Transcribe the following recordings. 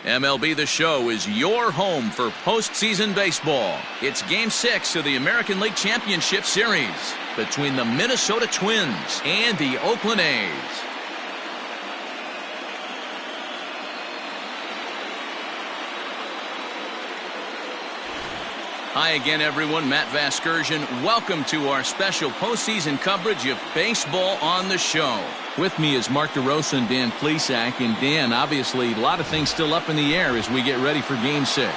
MLB The Show is your home for postseason baseball. It's Game 6 of the American League Championship Series between the Minnesota Twins and the Oakland A's. Hi again, everyone. Matt Vasgersian. Welcome to our special postseason coverage of baseball on the show. With me is Mark DeRosa and Dan Plesac. And Dan, obviously, a lot of things still up in the air as we get ready for Game 6.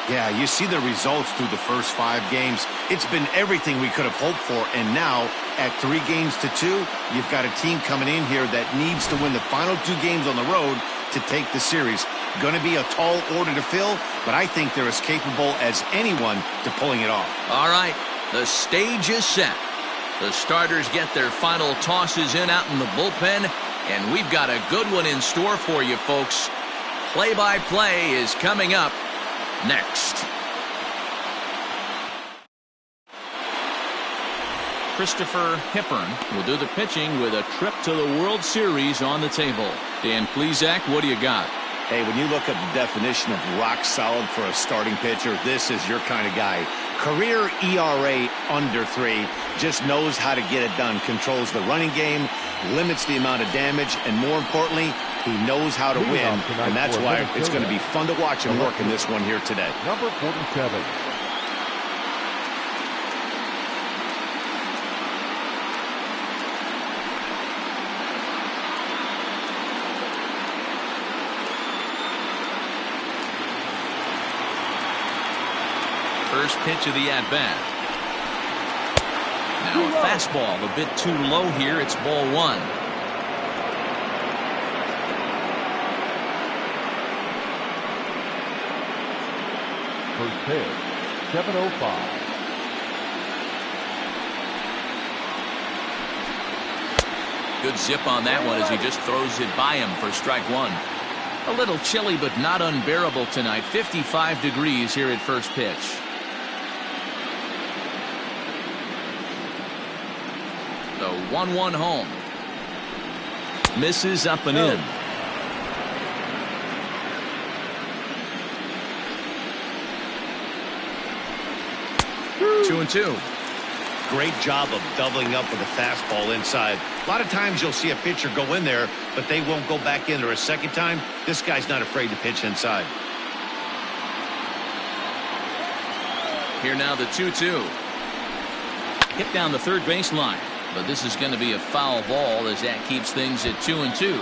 Yeah, you see the results through the first 5 games. It's been everything we could have hoped for. And now, at 3-2, you've got a team coming in here that needs to win the final 2 games on the road to take the series. Going to be a tall order to fill, but I think they're as capable as anyone to pulling it off. All right, the stage is set. The starters get their final tosses in out in the bullpen, and we've got a good one in store for you, folks. Play-by-play is coming up next. Christopher Hippern will do the pitching with a trip to the World Series on the table. Dan Plesac, what do you got? Hey, when you look at the definition of rock solid for a starting pitcher, this is your kind of guy. Career ERA under 3, just knows how to get it done, controls the running game, limits the amount of damage, and more importantly, he knows how to win, and that's why it's going to be fun to watch him work in this one here today. Number 47. First pitch of the at-bat. Now a fastball a bit too low here. It's ball 1. First pitch, 7:05. Good zip on that one as he just throws it by him for strike 1. A little chilly but not unbearable tonight. 55 degrees here at first pitch. The 1-1 home. Misses up and in. Two and 2. Great job of doubling up with a fastball inside. A lot of times you'll see a pitcher go in there, but they won't go back in there a second time. This guy's not afraid to pitch inside. Here now the 2-2. Hit down the third baseline. But this is going to be a foul ball as that keeps things at 2 and 2.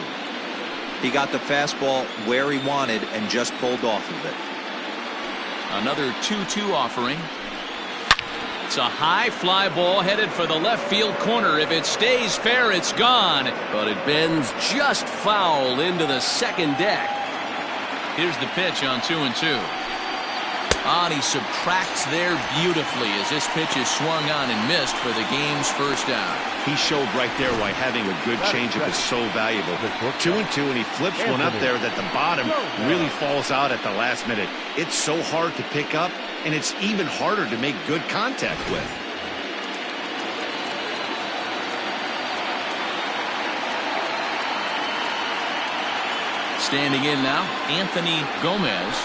He got the fastball where he wanted and just pulled off of it. Another 2-2 offering. It's a high fly ball headed for the left field corner. If it stays fair, it's gone. But it bends just foul into the second deck. Here's the pitch on 2 and 2. And he subtracts there beautifully as this pitch is swung on and missed for the game's first out. He showed right there why having a good changeup is so valuable. 2 and 2, and he flips one up there that the bottom really falls out at the last minute. It's so hard to pick up, and it's even harder to make good contact with. Standing in now, Anthony Gomez,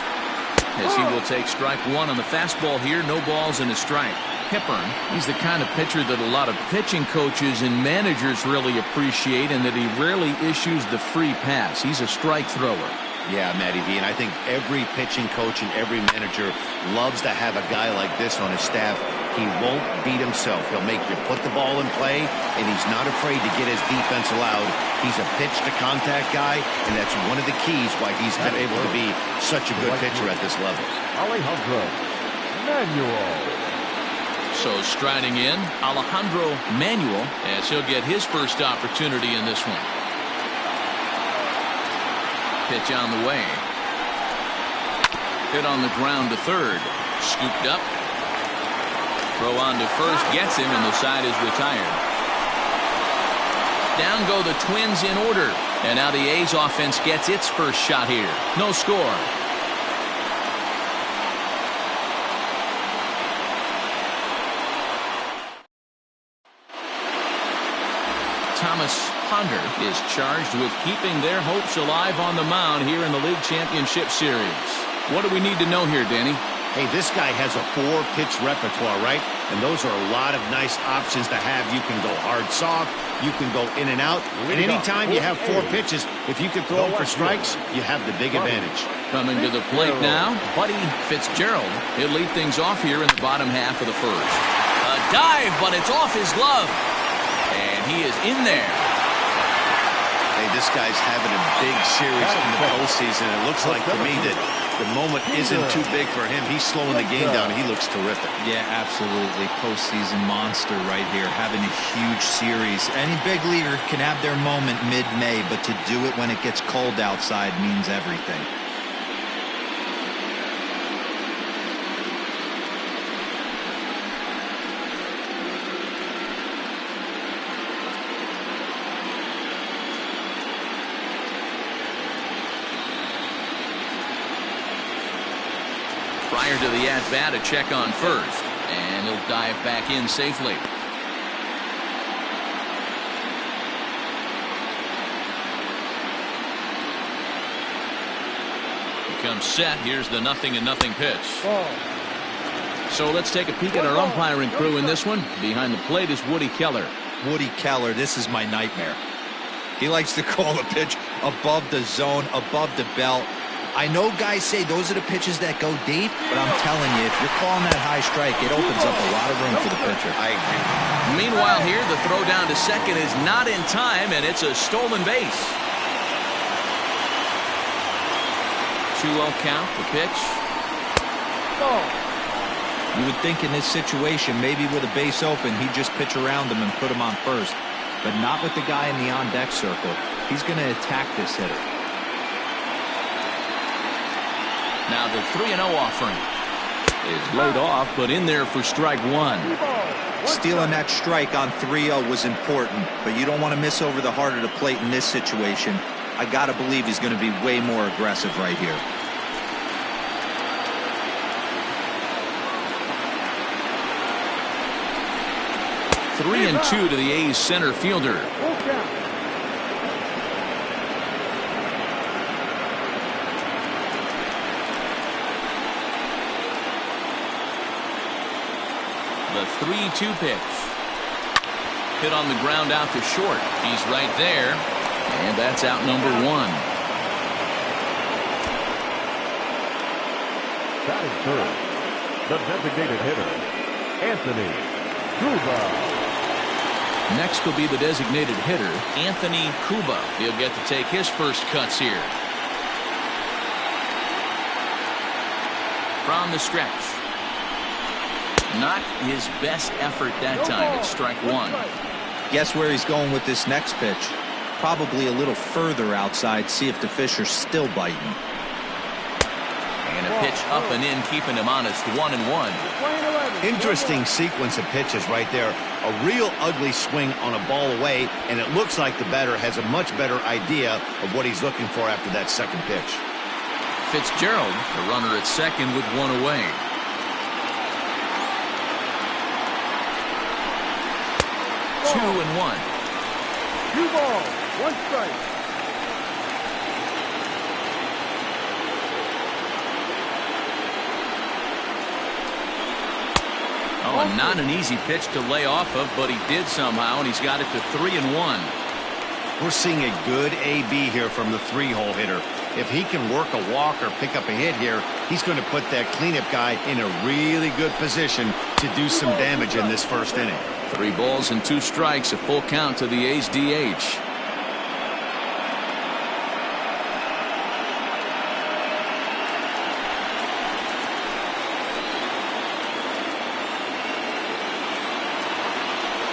as he will take strike 1 on the fastball here. No balls and a strike. Hippern, he's the kind of pitcher that a lot of pitching coaches and managers really appreciate, and that he rarely issues the free pass. He's a strike thrower. Yeah, Matty V, and I think every pitching coach and every manager loves to have a guy like this on his staff. He won't beat himself. He'll make you put the ball in play, and he's not afraid to get his defense allowed. He's a pitch-to-contact guy, and that's one of the keys why he's been able to be such a good pitcher at this level. Alejandro Manuel. So striding in, Alejandro Manuel, as he'll get his first opportunity in this one. Pitch on the way. Hit on the ground to third. Scooped up. Throw on to first, gets him, and the side is retired. Down go the Twins in order. And now the A's offense gets its first shot here. No score. Thomas punter, is charged with keeping their hopes alive on the mound here in the League Championship Series. What do we need to know here, Danny? Hey, this guy has a 4-pitch repertoire, right? And those are a lot of nice options to have. You can go hard, soft. You can go in and out. And anytime you have 4 pitches, if you can throw them for strikes, you have the big advantage. Coming to the plate now, Buddy Fitzgerald. He'll lead things off here in the bottom half of the first. A dive, but it's off his glove. And he is in there. Hey, this guy's having a big series in the postseason. It looks like to me that the moment isn't too big for him. He's slowing the game down. He looks terrific. Yeah, absolutely. Postseason monster right here, having a huge series. Any big leaguer can have their moment mid-May, but to do it when it gets cold outside means everything. Prior to the at-bat, a check on first. And he'll dive back in safely. He comes set. Here's the 0-0 pitch. So let's take a peek at our umpiring crew in this one. Behind the plate is Woody Keller. Woody Keller, this is my nightmare. He likes to call a pitch above the zone, above the belt. I know guys say those are the pitches that go deep, but I'm telling you, if you're calling that high strike, it opens up a lot of room for the pitcher. I agree. Meanwhile here, the throw down to second is not in time, and it's a stolen base. 2-0 count, the pitch. You would think in this situation, maybe with a base open, he'd just pitch around him and put him on first. But not with the guy in the on-deck circle. He's going to attack this hitter. Now the 3-0 offering is laid off, but in there for strike one. Stealing that strike on 3-0 was important, but you don't want to miss over the heart of the plate in this situation. I got to believe he's going to be way more aggressive right here. Three and 2 to the A's center fielder. The 3-2 pitch. Hit on the ground out to short. He's right there. And that's out number 1. Batting third, the designated hitter, Anthony Cuba. Next will be the designated hitter, Anthony Cuba. He'll get to take his first cuts here. From the stretch. Not his best effort that time. It's strike one. Guess where he's going with this next pitch? Probably a little further outside. See if the fish are still biting. And a pitch up and in, keeping him honest. 1-1. Interesting sequence of pitches right there. A real ugly swing on a ball away, and it looks like the batter has a much better idea of what he's looking for after that second pitch. Fitzgerald, the runner at second with one away. Two and 1. 2 balls, 1 strike. Oh, and not an easy pitch to lay off of, but he did somehow, and he's got it to 3-1. We're seeing a good AB here from the 3-hole hitter. If he can work a walk or pick up a hit here, he's going to put that cleanup guy in a really good position to do some damage in this first inning. 3 balls and 2 strikes, a full count to the A's DH.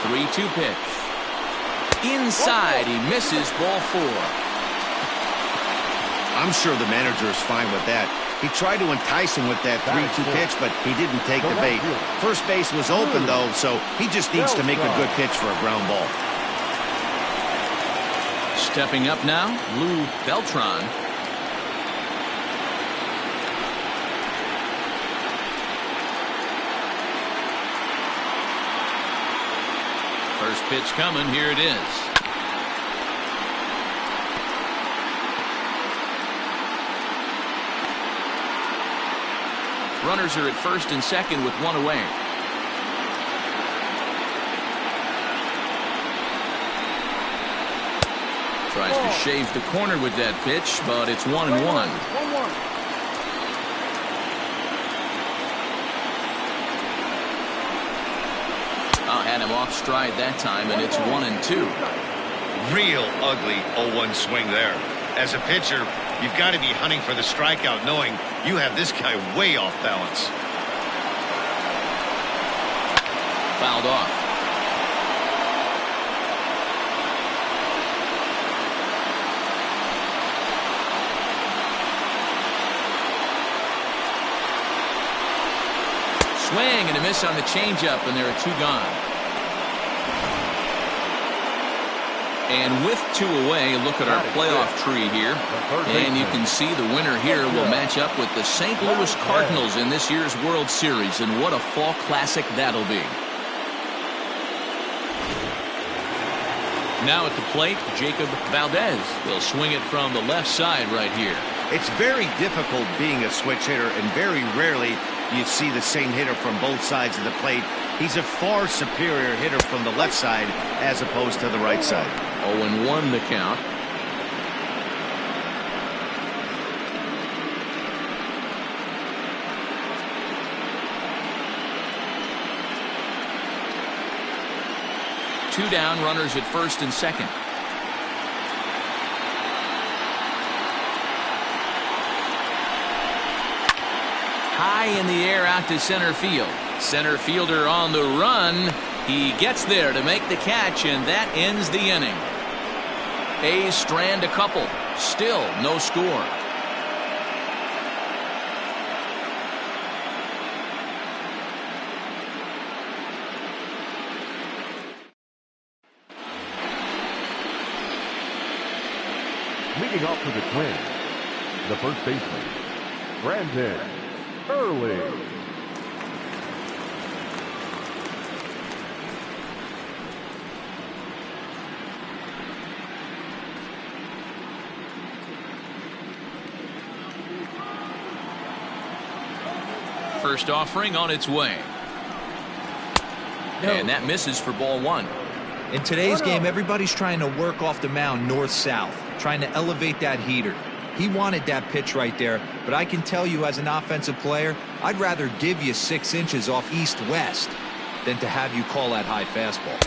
Three-two pitch. Inside, he misses ball 4. I'm sure the manager is fine with that. He tried to entice him with that 3-2 pitch, but he didn't take the bait. First base was open, though, so he just needs to make a good pitch for a ground ball. Stepping up now, Lou Beltran. First pitch coming, here it is. Runners are at first and second with one away. Tries to shave the corner with that pitch, but it's 1-1. Had him off stride that time, and it's 1-2. Real ugly 0-1 swing there. As a pitcher, you've got to be hunting for the strikeout, knowing you have this guy way off balance. Fouled off. Swing and a miss on the changeup, and there are two gone. And with two away, look at our playoff tree here. And you can see the winner here will match up with the St. Louis Cardinals in this year's World Series. And what a fall classic that'll be. Now at the plate, Jacob Valdez will swing it from the left side right here. It's very difficult being a switch hitter, and very rarely you see the same hitter from both sides of the plate. He's a far superior hitter from the left side as opposed to the right side. 0-1 the count. Two down, runners at first and second. High in the air out to center field. Center fielder on the run. He gets there to make the catch, and that ends the inning. A's strand a couple. Still no score. Leading off for the Twins, the first baseman, Brandon Early. First offering on its way. And that misses for ball one. In today's game, everybody's trying to work off the mound north-south, trying to elevate that heater. He wanted that pitch right there, but I can tell you as an offensive player, I'd rather give you 6 inches off east-west than to have you call that high fastball.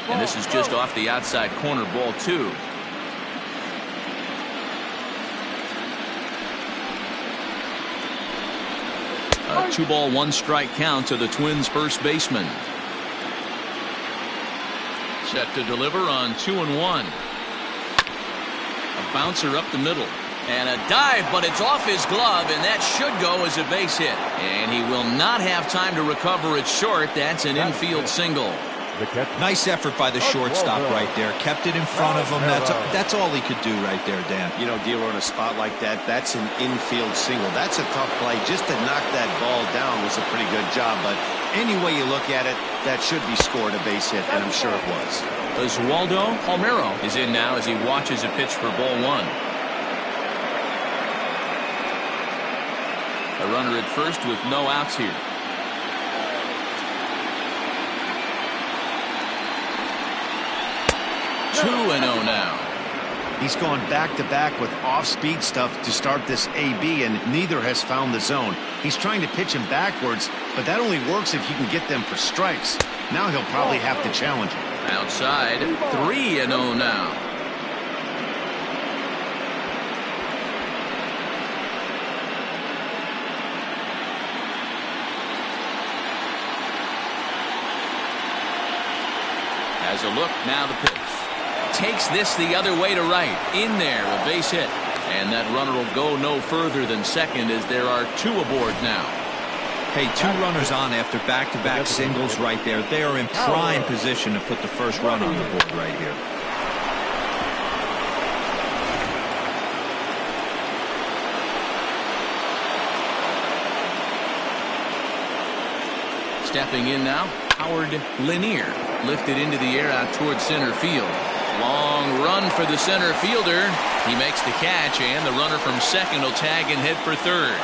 And this is just off the outside corner, ball two. A 2-ball, 1-strike count to the Twins' first baseman. Set to deliver on 2-1. A bouncer up the middle. And a dive, but it's off his glove, and that should go as a base hit. And he will not have time to recover it short. That's an infield single. Nice effort by the shortstop right there. Kept it in front of him. That's all he could do right there, Dan. You know, dealer in a spot like that, that's an infield single. That's a tough play. Just to knock that ball down was a pretty good job. But any way you look at it, that should be scored a base hit, and I'm sure it was. Oswaldo Palmero is in now as he watches a pitch for ball one. A runner at first with no outs here. 2-0 now. He's gone back-to-back with off-speed stuff to start this AB, and neither has found the zone. He's trying to pitch him backwards, but that only works if you can get them for strikes. Now he'll probably have to challenge him. Outside, 3-0 now. Has a look, now the pitch. Takes this the other way to right. In there, a base hit. And that runner will go no further than second as there are 2 aboard now. Hey, 2 runners on after back-to-back singles right there. They are in prime position to put the first run on the board right here. Stepping in now, Howard Lanier. Lifted into the air out towards center field. Long run for the center fielder. He makes the catch, and the runner from second will tag and head for third.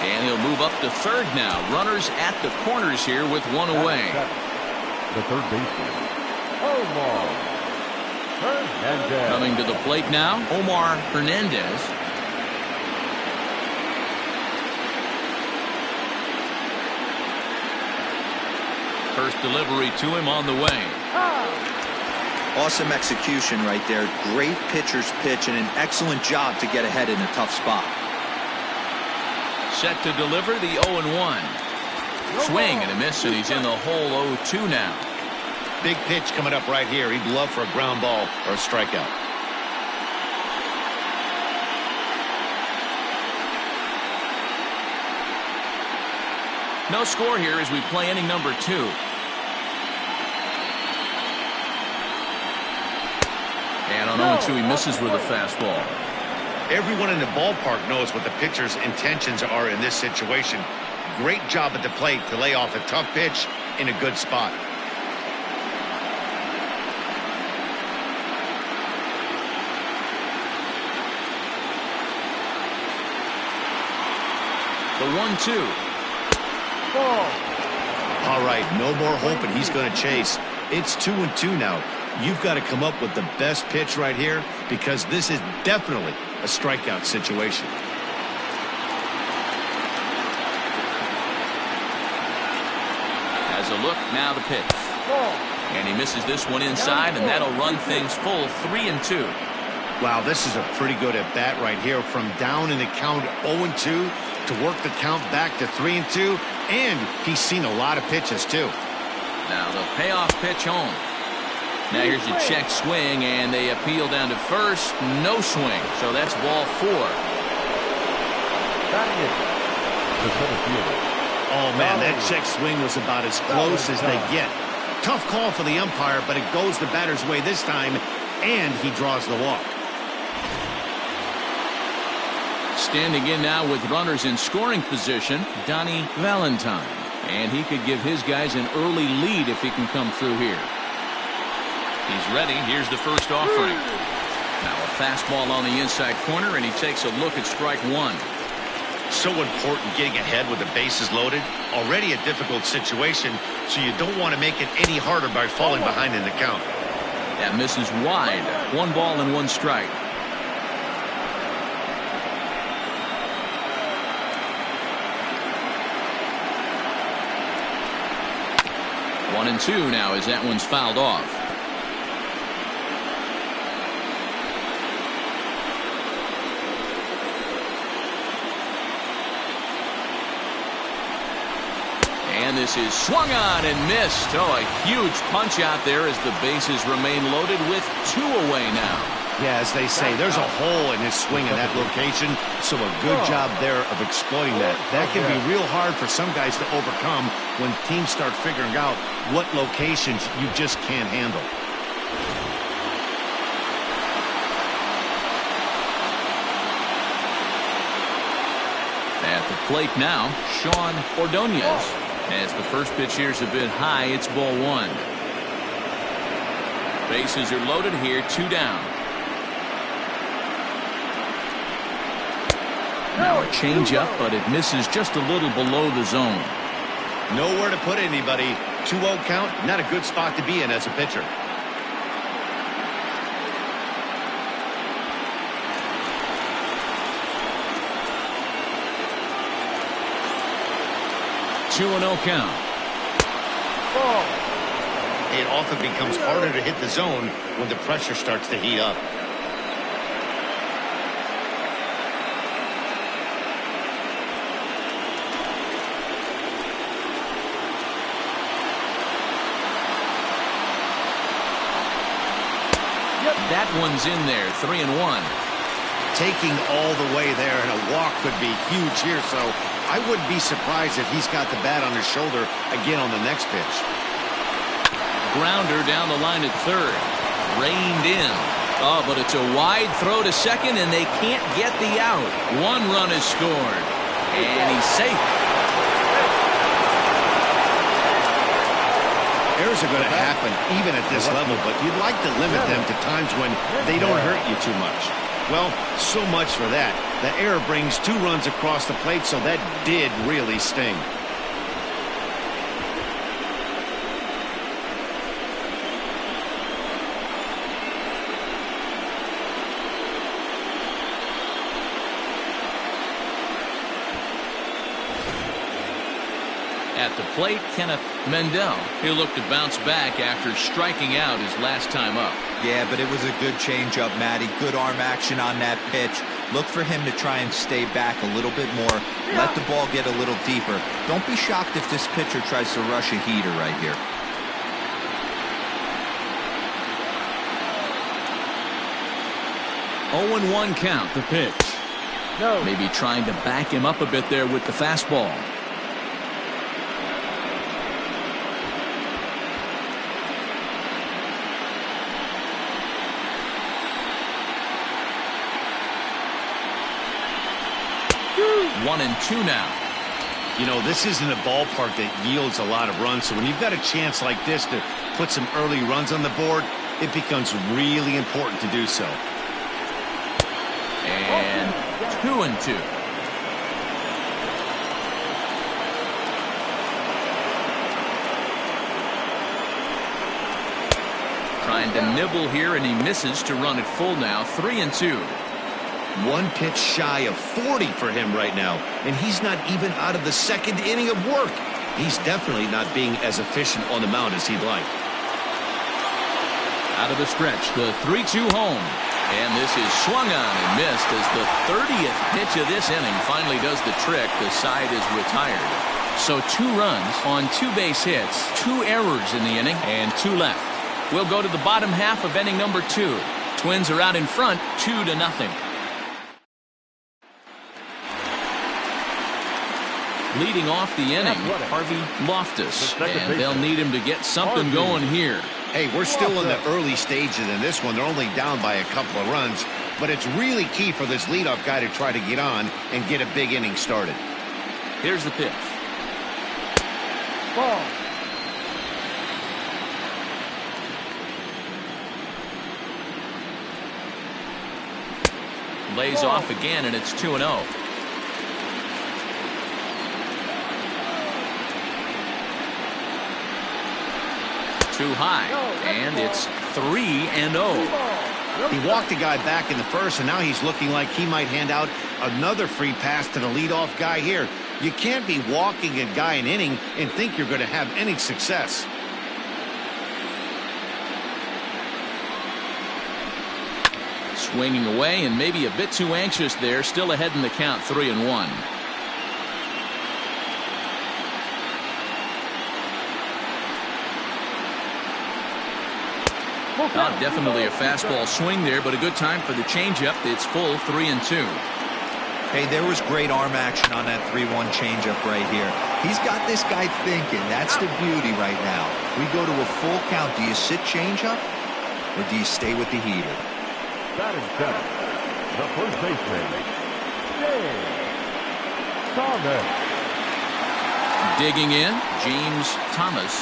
And he'll move up to third now. Runners at the corners here with one away. The third baseman, Omar Hernandez. Coming to the plate now, Omar Hernandez. First delivery to him on the way. Awesome execution right there. Great pitcher's pitch and an excellent job to get ahead in a tough spot. Set to deliver the 0-1. Swing and a miss, and he's in the hole 0-2 now. Big pitch coming up right here. He'd love for a ground ball or a strikeout. No score here as we play inning number 2. And on 0-2 he misses with a fastball. Everyone in the ballpark knows what the pitcher's intentions are in this situation. Great job at the plate to lay off a tough pitch in a good spot. The 1-2. All right, no more hoping he's going to chase. It's 2-2 now. You've got to come up with the best pitch right here because this is definitely a strikeout situation. Has a look, now the pitch. And he misses this one inside, and that'll run things full 3-2. Wow, this is a pretty good at bat right here. From down in the count 0-2 to work the count back to 3-2, and he's seen a lot of pitches too. Now the payoff pitch home. Now here's a check swing, and they appeal down to first. No swing, so that's ball 4. Batting it, the center fielder. Oh man, that check swing was about as close as they get. Tough call for the umpire, but it goes the batter's way this time, and he draws the walk. Standing in now with runners in scoring position, Donnie Valentine. And he could give his guys an early lead if he can come through here. He's ready. Here's the first offering. Now a fastball on the inside corner, and he takes a look at strike 1. So important getting ahead with the bases loaded. Already a difficult situation, so you don't want to make it any harder by falling behind in the count. That misses wide. 1 ball and 1 strike. One and 2 now as that one's fouled off. And this is swung on and missed. Oh, a huge punch out there as the bases remain loaded with 2 away now. Yeah, as they say, there's a hole in his swing in that location, so a good job there of exploiting that. That can be real hard for some guys to overcome when teams start figuring out what locations you just can't handle. At the plate now, Sean Ordonez. As the first pitch here's a bit high, it's ball 1. Bases are loaded here, 2 down. Now a changeup, but it misses just a little below the zone. Nowhere to put anybody. 2-0 count, not a good spot to be in as a pitcher. Two 2-0 count. It often becomes harder to hit the zone when the pressure starts to heat up. That one's in there, 3-1. Taking all the way there, and a walk could be huge here, so I wouldn't be surprised if he's got the bat on his shoulder again on the next pitch. Grounder down the line at third. Reined in. Oh, but it's a wide throw to second, and they can't get the out. 1 run is scored, and he's safe. Errors are going to happen even at this level, but you'd like to limit them to times when they don't hurt you too much. Well, so much for that. The error brings 2 runs across the plate, so that did really sting. At the plate, Kenneth Mendel. He'll look to bounce back after striking out his last time up. Yeah, but it was a good changeup, Matty. Good arm action on that pitch. Look for him to try and stay back a little bit more. Let the ball get a little deeper. Don't be shocked if this pitcher tries to rush a heater right here. Oh, 0-1 count, the pitch. No. Maybe trying to back him up a bit there with the fastball. One and 2 now. You know, this isn't a ballpark that yields a lot of runs, so when you've got a chance like this to put some early runs on the board, it becomes really important to do so. And 2 and 2. Trying to nibble here, and he misses to run it full now. 3 and 2. 1 pitch shy of 40 for him right now, and he's not even out of the 2nd inning of work. He's definitely not being as efficient on the mound as he'd like. Out of the stretch, the 3-2 home. And this is swung on and missed as the 30th pitch of this inning finally does the trick. The side is retired. So 2 runs on 2 base hits, 2 errors in the inning, and 2 left. We'll go to the bottom half of inning number 2. Twins are out in front, 2-0. Leading off the inning, Harvey Loftus, and they'll need him to get something going here. Hey, we're still in the early stages in this one. They're only down by a couple of runs, but it's really key for this leadoff guy to try to get on and get a big inning started. Here's the pitch. Ball. Lays off again, and it's 2-0. Too high, and it's 3-0. He walked the guy back in the first, and now he's looking like he might hand out another free pass to the leadoff guy here. You can't be walking a guy an inning and think you're going to have any success. Swinging away, and maybe a bit too anxious there. Still ahead in the count, 3-1. Definitely a fastball swing there, but a good time for the changeup. It's full, 3-2. Hey, there was great arm action on that 3-1 changeup right here. He's got this guy thinking. That's the beauty right now. We go to a full count. Do you sit changeup, or do you stay with the heater? That is better. The first baseman, James Thomas. Digging in, James Thomas.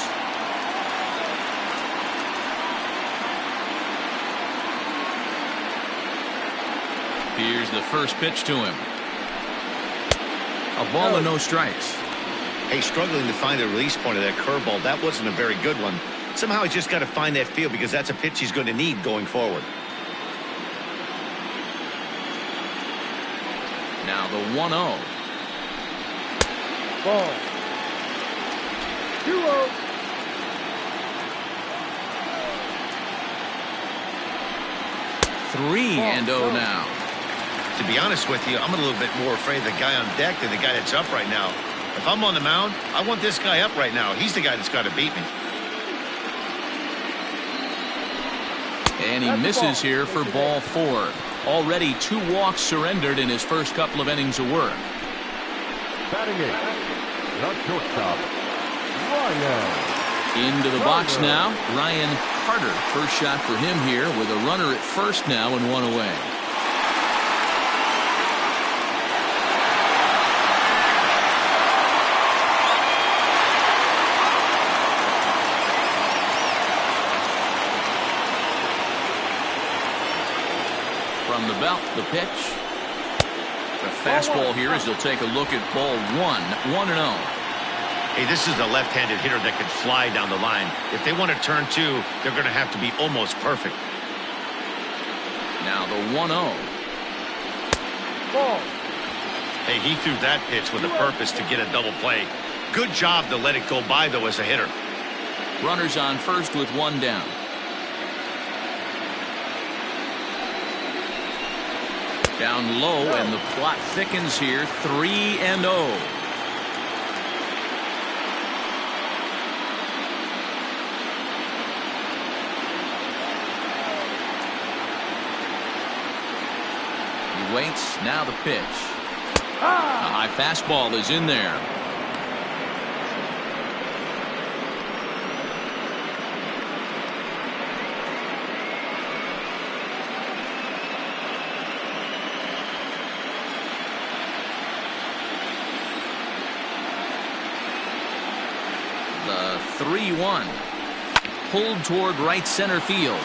Here's the first pitch to him. A ball and no strikes. Hey, struggling to find the release point of that curveball. That wasn't a very good one. Somehow he's just got to find that feel, because that's a pitch he's going to need going forward. Now the 1-0. Ball. 2-0. Three and 0 now. To be honest with you, I'm a little bit more afraid of the guy on deck than the guy that's up right now. If I'm on the mound, I want this guy up right now. He's the guy that's got to beat me. And he misses here for ball 4. Already 2 walks surrendered in his first couple of innings of work. Batting it, the shortstop, Ryan. Into the box now, Ryan Carter. First shot for him here with a runner at first now and 1 away. From From the belt, the pitch. The fastball here as he'll take a look at ball 1-0. Hey, this is a left-handed hitter that can fly down the line. If they want to turn 2, they're going to have to be almost perfect. Now the 1-0. Hey, he threw that pitch with a purpose to get a double play. Good job to let it go by, though, as a hitter. Runners on first with 1 down. Down low, and the plot thickens here. 3-0. He waits. Now the pitch. A high fastball is in there. The 3-1. Pulled toward right center field.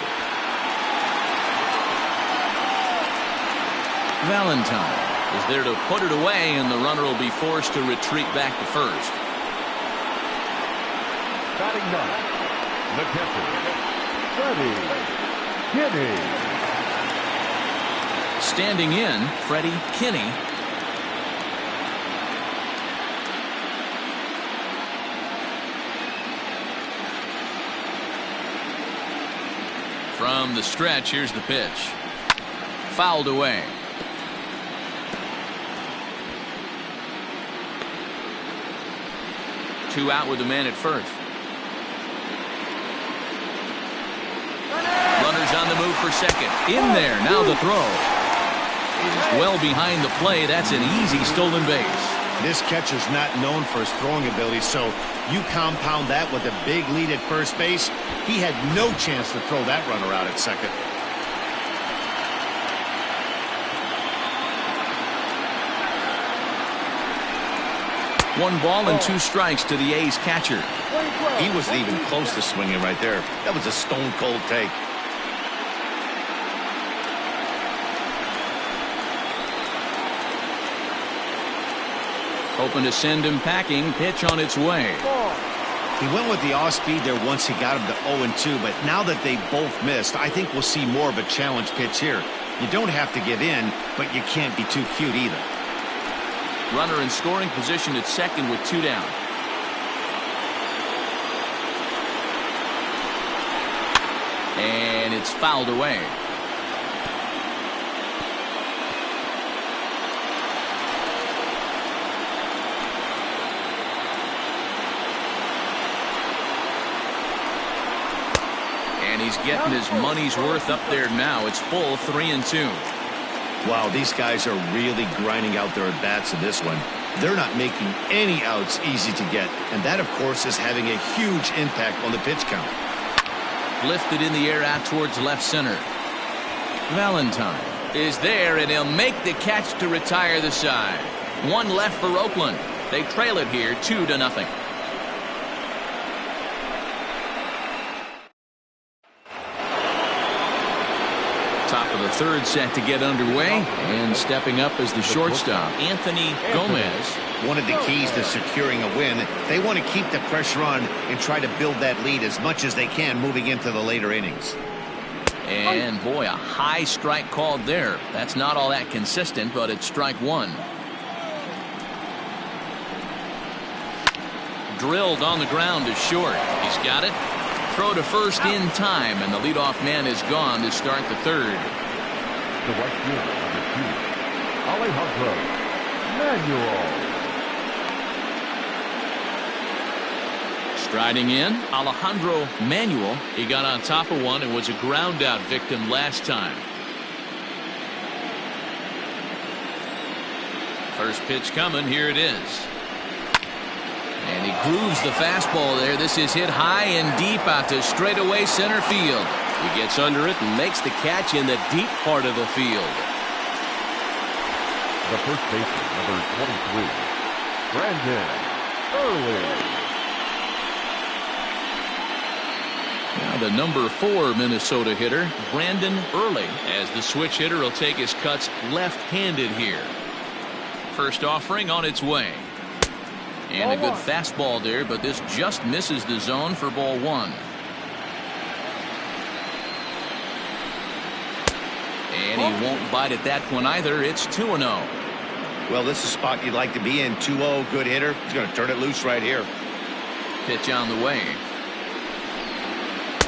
Valentine is there to put it away, and the runner will be forced to retreat back to first. Batting 9, the catcher, Freddie Kinney. Standing in, Freddie Kinney. From the stretch, here's the pitch. Fouled away. Two out with the man at first. Runners on the move for second. In there, now the throw. Just well behind the play. That's an easy stolen base. This catcher's not known for his throwing ability, so you compound that with a big lead at first base. He had no chance to throw that runner out at second. One ball and 2 strikes to the A's catcher. He wasn't even close to swinging right there. That was a stone-cold take. Hoping to send him packing. Pitch on its way. He went with the off-speed there once he got him to 0-2, but now that they both missed, I think we'll see more of a challenge pitch here. You don't have to give in, but you can't be too cute either. Runner in scoring position at second with 2 down. And it's fouled away. And he's getting his money's worth up there now. It's full 3-2. Wow, these guys are really grinding out their at-bats in this one. They're not making any outs easy to get, and that, of course, is having a huge impact on the pitch count. Lifted in the air out towards left center. Valentine is there, and he'll make the catch to retire the side. 1 left for Oakland. They trail it here 2-0. Top of the third set to get underway, and stepping up as the shortstop, Anthony Gomez. One of the keys to securing a win, they want to keep the pressure on and try to build that lead as much as they can moving into the later innings. And boy, a high strike called there. That's not all that consistent, but it's strike 1. Drilled on the ground to short. He's got it. Throw to first in time, and the leadoff man is gone to start the third. The right fielder, number 2, Alejandro Manuel. Striding in, Alejandro Manuel. He got on top of one and was a ground out victim last time. First pitch coming. Here it is. And he grooves the fastball there. This is hit high and deep out to straightaway center field. He gets under it and makes the catch in the deep part of the field. The first baseman, number 23, Brandon Early. Now the number 4 Minnesota hitter, Brandon Early, as the switch hitter will take his cuts left-handed here. First offering on its way. And a good fastball there, but this just misses the zone for ball 1. And he won't bite at that one either. It's 2-0. Well, this is a spot you'd like to be in. 2-0, good hitter. He's going to turn it loose right here. Pitch on the way.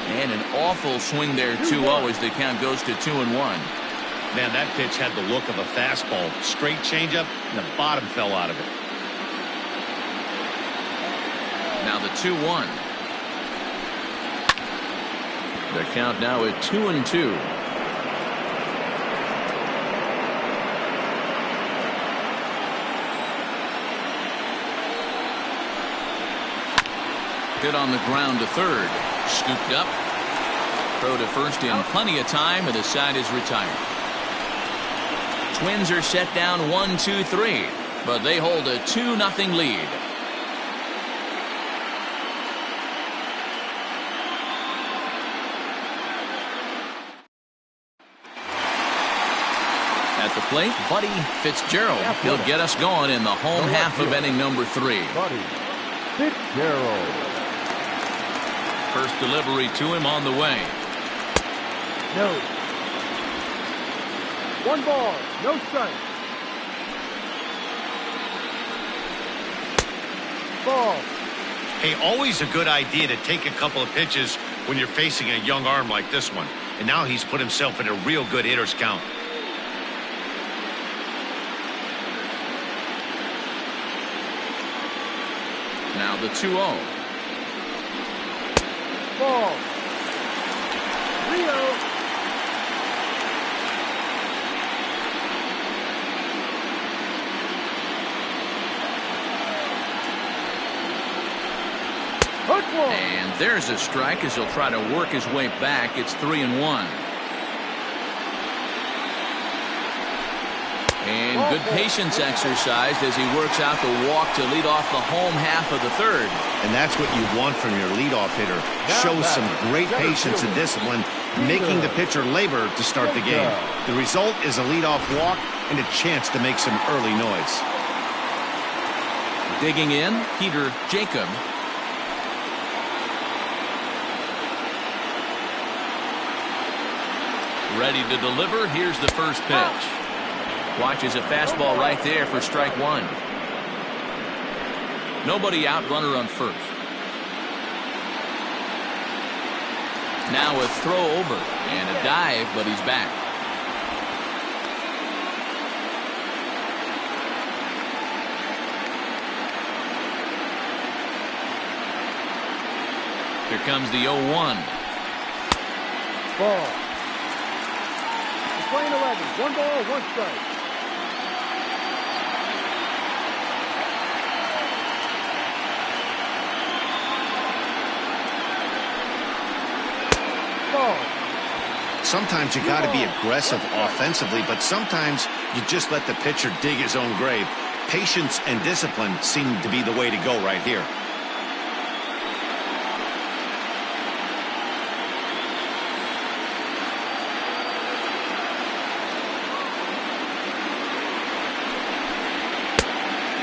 And an awful swing there, 2-0, as the count goes to 2-1. Man, that pitch had the look of a fastball. Straight changeup, and the bottom fell out of it. Now the 2-1. The count now at 2-2. Hit on the ground to third. Scooped up. Throw to first in plenty of time, and the side is retired. Twins are set down 1-2-3, but they hold a 2-0 lead. At the plate, Buddy Fitzgerald. He'll get us going in the home half of inning number 3. Buddy Fitzgerald. First delivery to him on the way. No. 1 ball, no strike. Ball. Hey, always a good idea to take a couple of pitches when you're facing a young arm like this one. And now he's put himself in a real good hitter's count. Now the 2-0. Ball. Rio. Hook one. And there's a strike as he'll try to work his way back. It's 3-1. And good patience exercised as he works out the walk to lead off the home half of the third. And that's what you want from your leadoff hitter. Shows some great patience and discipline, making the pitcher labor to start the game. The result is a leadoff walk and a chance to make some early noise. Digging in, Peter Jacob. Ready to deliver. Here's the first pitch. Watches a fastball right there for strike 1. Nobody out, runner on first. Now a throw over and a dive, but he's back. Here comes the 0-1. Ball. He's playing 11. 1 ball, 1 strike. Sometimes you got to be aggressive offensively, but sometimes you just let the pitcher dig his own grave. Patience and discipline seem to be the way to go right here.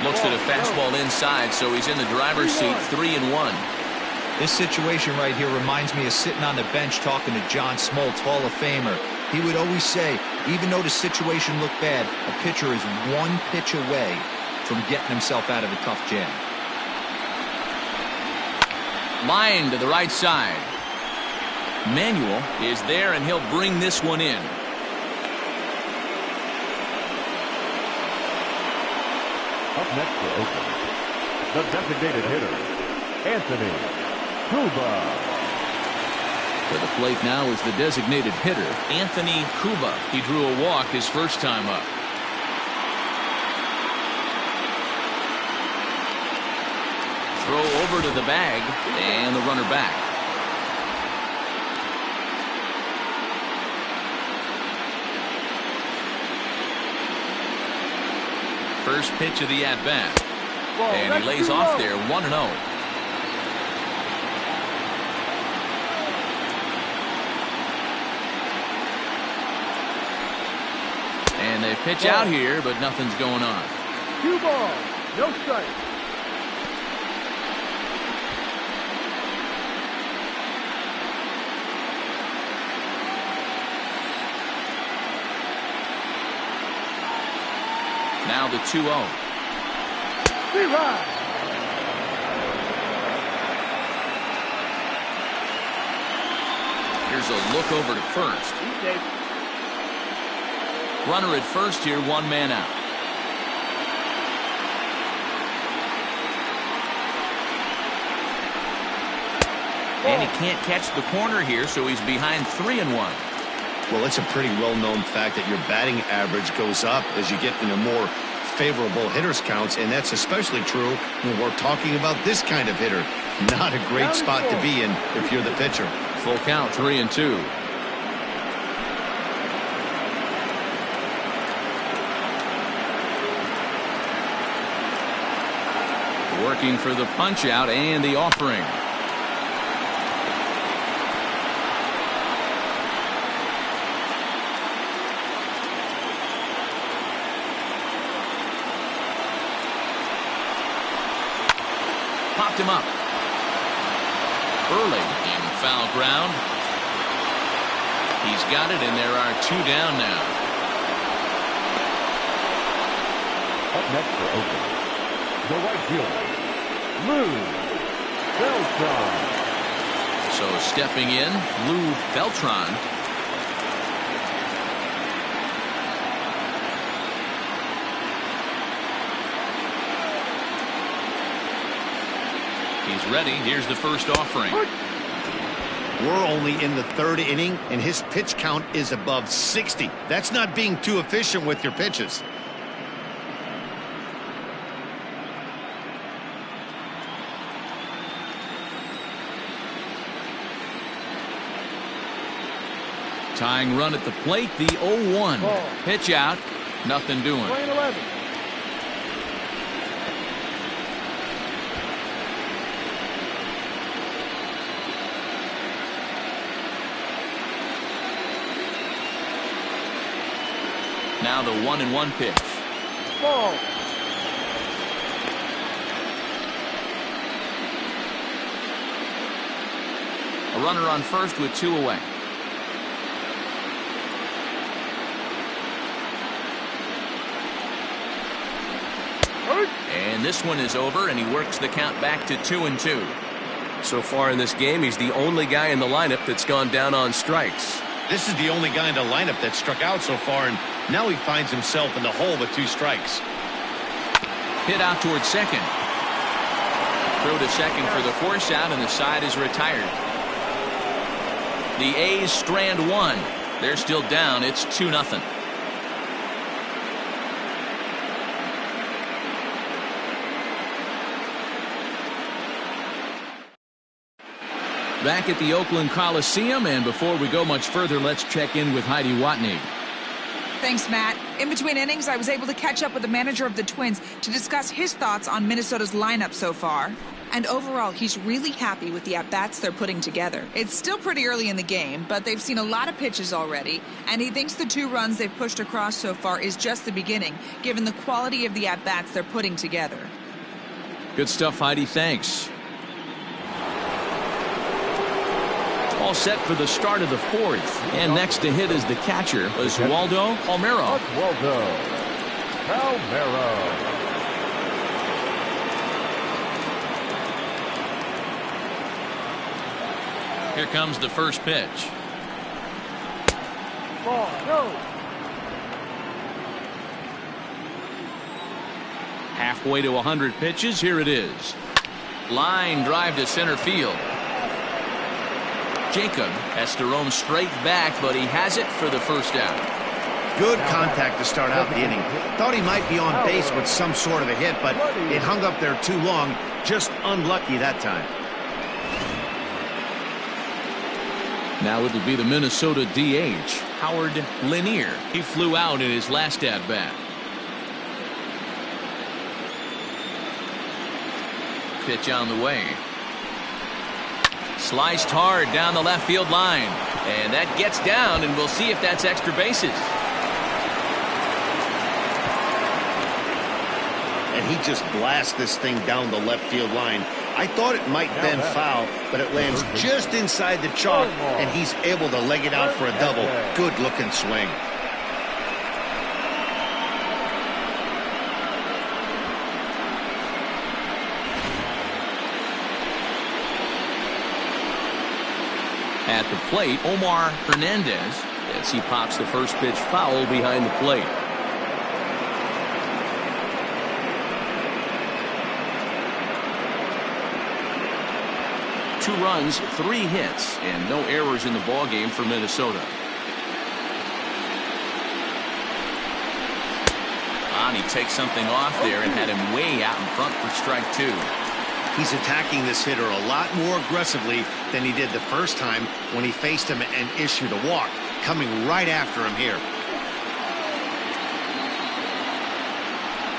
Looks at a fastball inside, so he's in the driver's seat, 3-1. This situation right here reminds me of sitting on the bench talking to John Smoltz, Hall of Famer. He would always say, even though the situation looked bad, a pitcher is 1 pitch away from getting himself out of a tough jam. Line to the right side. Manuel is there, and he'll bring this one in. Up next for Oakland, the designated hitter, Anthony Cuba. To the plate now is the designated hitter, Anthony Cuba. He drew a walk his first time up. Throw over to the bag, and the runner back. First pitch of the at-bat. And he lays off there, 1-0. Pitch out here, but nothing's going on. 2 balls, no strikes. Now the 2-0. 3 runs. Here's a look over to first. Runner at first here, 1 man out. And he can't catch the corner here, so he's behind 3-1. Well, it's a pretty well-known fact that your batting average goes up as you get into more favorable hitters counts, and that's especially true when we're talking about this kind of hitter. Not a great spot to be in if you're the pitcher. Full count, 3-2. Working for the punch out and the offering. Popped him up. Early in foul ground. He's got it, and there are 2 down now. Up next for Oakland, the right fielder, Lou Beltran. So stepping in, Lou Beltran. He's ready. Here's the first offering. We're only in the 3rd inning, and his pitch count is above 60. That's not being too efficient with your pitches. Tying run at the plate, the 0-1. Pitch out, nothing doing. 11. Now the 1-1 pitch. Ball. A runner on first with 2 away. And this one is over, and he works the count back to 2-2. So far in this game, he's the only guy in the lineup that's gone down on strikes. This is the only guy in the lineup that struck out so far, and now he finds himself in the hole with 2 strikes. Hit out towards second. Throw to second for the force out, and the side is retired. The A's strand 1. They're still down. It's 2-0. Back at the Oakland Coliseum, and before we go much further, let's check in with Heidi Watney. Thanks, Matt. In between innings, I was able to catch up with the manager of the Twins to discuss his thoughts on Minnesota's lineup so far. And overall, he's really happy with the at-bats they're putting together. It's still pretty early in the game, but they've seen a lot of pitches already, and he thinks the 2 runs they've pushed across so far is just the beginning, given the quality of the at-bats they're putting together. Good stuff, Heidi. Thanks. All set for the start of the 4th. And next to hit is the catcher, Oswaldo Palmeiro. Oswaldo Palmeiro. Here comes the first pitch. Ball, go. Halfway to 100 pitches. Here it is. Line drive to center field. Jacob has to roam straight back, but he has it for the first out. Good contact to start out the inning. Thought he might be on base with some sort of a hit, but it hung up there too long. Just unlucky that time. Now it'll be the Minnesota DH, Howard Lanier. He flew out in his last at-bat. Pitch on the way. Sliced hard down the left field line. And that gets down, and we'll see if that's extra bases. and he just blasts this thing down the left field line. I thought it might bend foul, but it lands just inside the chalk, and he's able to leg it out for a double. Good-looking swing. At the plate, Omar Hernandez, as he pops the first pitch foul behind the plate. Two runs, 3 hits, and no errors in the ballgame for Minnesota. And he takes something off there and had him way out in front for strike 2. He's attacking this hitter a lot more aggressively than he did the first time when he faced him and issued a walk, coming right after him here.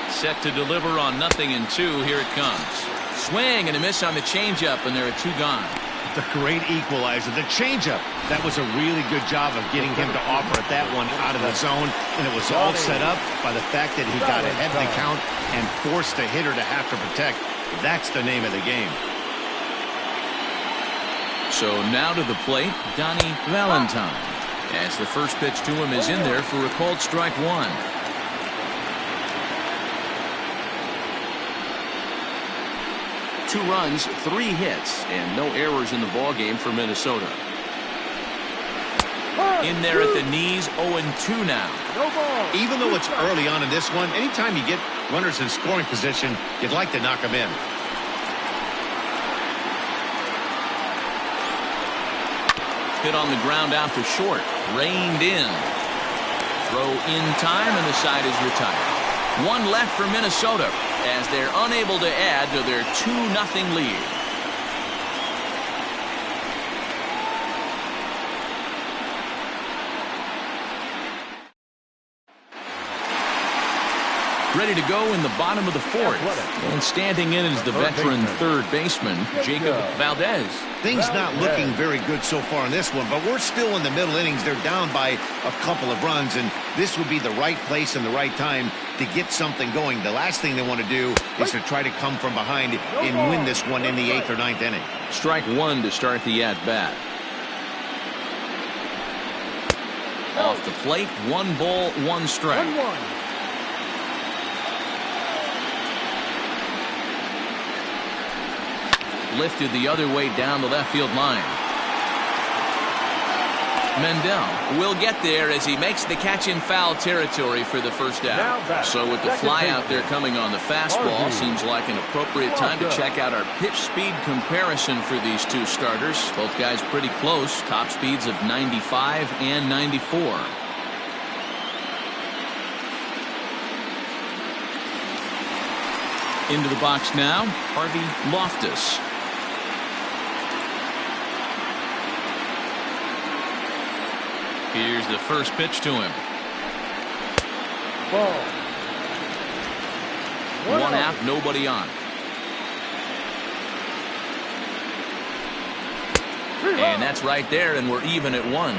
Set to deliver on 0-2. Here it comes. Swing and a miss on the changeup, and there are 2 gone. The great equalizer, the changeup. That was a really good job of getting him to offer at that one out of the zone, and it was all set up by the fact that he got ahead of the count and forced the hitter to have to protect. That's the name of the game. So now to the plate, Donnie Valentine, as the first pitch to him is in there for a called strike 1. Two runs, 3 hits, and no errors in the ballgame for Minnesota. In there at the knees, 0-2 now. Even though it's early on in this one, anytime you get runners in scoring position, you'd like to knock them in. Hit on the ground out to short. Reined in. Throw in time, and the side is retired. 1 left for Minnesota as they're unable to add to their 2-0 lead. Ready to go in the bottom of the 4th. And standing in is the veteran third baseman, Jacob Valdez. Things not looking very good so far in this one, but we're still in the middle innings. They're down by a couple of runs, and this would be the right place and the right time to get something going. The last thing they want to do is to try to come from behind and win this one in the 8th or 9th inning. Strike 1 to start the at-bat. Off the plate, 1 ball, 1 strike. 1-1. Lifted the other way down the left field line. Mendel will get there as he makes the catch in foul territory for the first out. So with the fly out there coming on the fastball, seems like an appropriate time to check out our pitch speed comparison for these two starters. Both guys pretty close, top speeds of 95 and 94. Into the box now, Harvey Loftus. Here's the first pitch to him. Ball. 1 out, nobody on. And that's right there, and we're even at 1.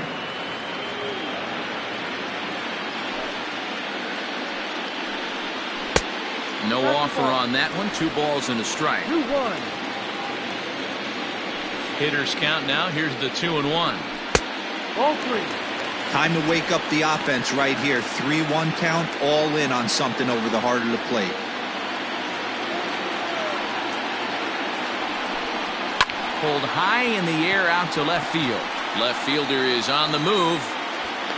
No offer on that one. 2 balls and a strike. 2-1. Hitters count now. Here's the 2-1. Ball 3. Time to wake up the offense right here. 3-1 count, all in on something over the heart of the plate. Pulled high in the air out to left field. Left fielder is on the move.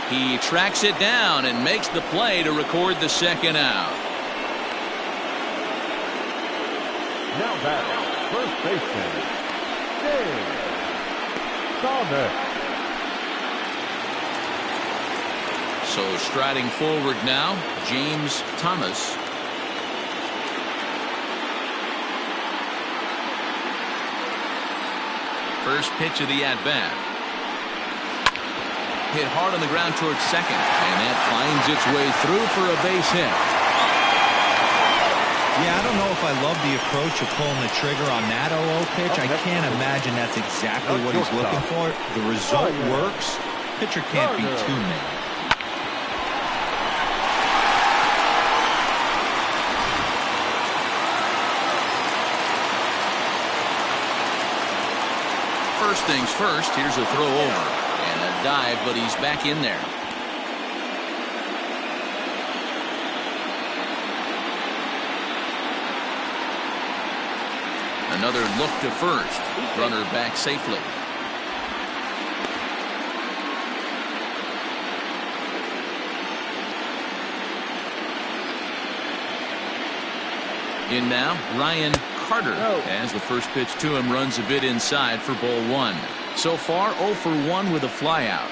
He tracks it down and makes the play to record the second out. Now back, first baseman, Dave Thomas. So striding forward now, James Thomas. First pitch of the at-bat. Hit hard on the ground towards second, and that finds its way through for a base hit. Yeah, I don't know if I love the approach of pulling the trigger on that 0-0 pitch. I can't imagine that's exactly what he's looking for. The result works. Pitcher can't be too mad. First things first, here's a throw over. And a dive, but he's back in there. Another look to first. Runner back safely. In now, Ryan Carter, as the first pitch to him runs a bit inside for ball one. So far, 0 for 1 with a flyout.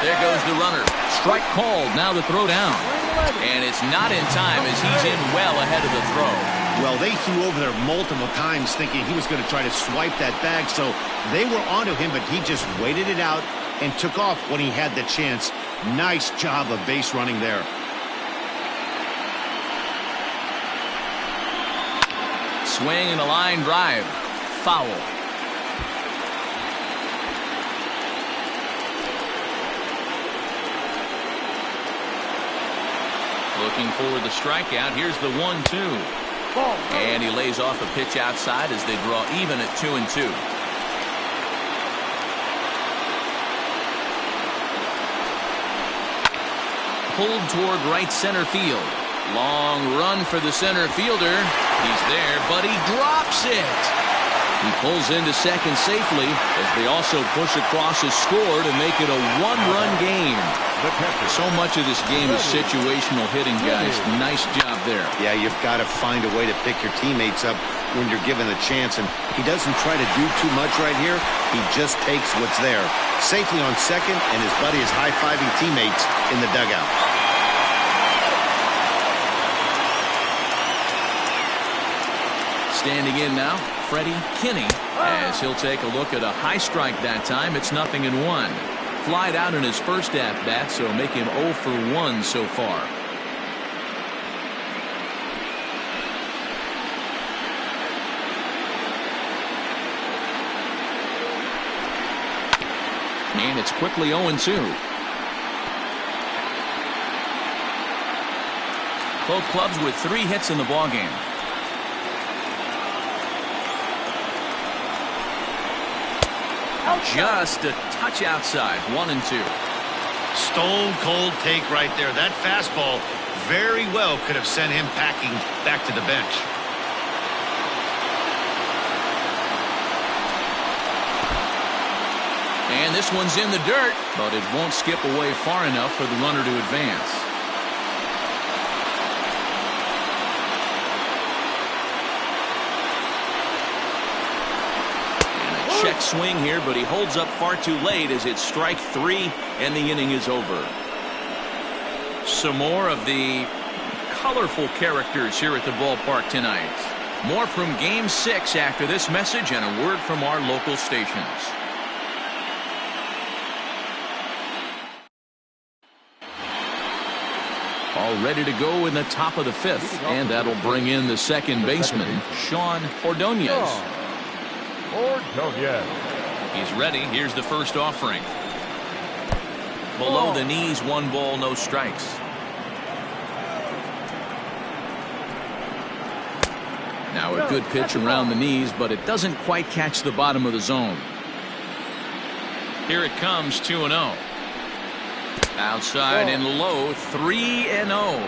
There goes the runner. Strike called. Now the throw down. And it's not in time as he's in well ahead of the throw. Well, they threw over there multiple times thinking he was going to try to swipe that bag, so they were onto him, but he just waited it out and took off when he had the chance. Nice job of base running there. Swing and a line drive. Foul. Looking for the strikeout. Here's the 1-2. And he lays off a pitch outside as they draw even at 2-2. Pulled toward right center field. Long run for the center fielder. He's there, but he drops it. He pulls into second safely as they also push across a score to make it a one-run game. So much of this game is situational hitting, guys. Nice job there. Yeah, you've got to find a way to pick your teammates up when you're given the chance, and he doesn't try to do too much right here. He just takes what's there. Safely on second, and his buddy is high-fiving teammates in the dugout. Standing in now, Freddie Kinney, as he'll take a look at a high strike that time. It's 0-1. Flied out in his first at-bat, so make him 0 for 1 so far. And it's quickly 0-2. Both clubs with 3 hits in the ballgame. Just a touch outside. 1-2. Stone cold take right there. That fastball very well could have sent him packing back to the bench. And this one's in the dirt, but it won't skip away far enough for the runner to advance. Check swing here, but he holds up far too late as it's strike 3 and the inning is over. Some more of the colorful characters here at the ballpark tonight. More from Game 6 after this message and a word from our local stations. All ready to go in the top of the 5th, and that'll bring in the second baseman, Sean Ordonez. He's ready. Here's the first offering. Below the knees, 1 ball, no strikes. Now a good pitch around the knees, but it doesn't quite catch the bottom of the zone. Here it comes, 2-0. Outside and low, 3-0.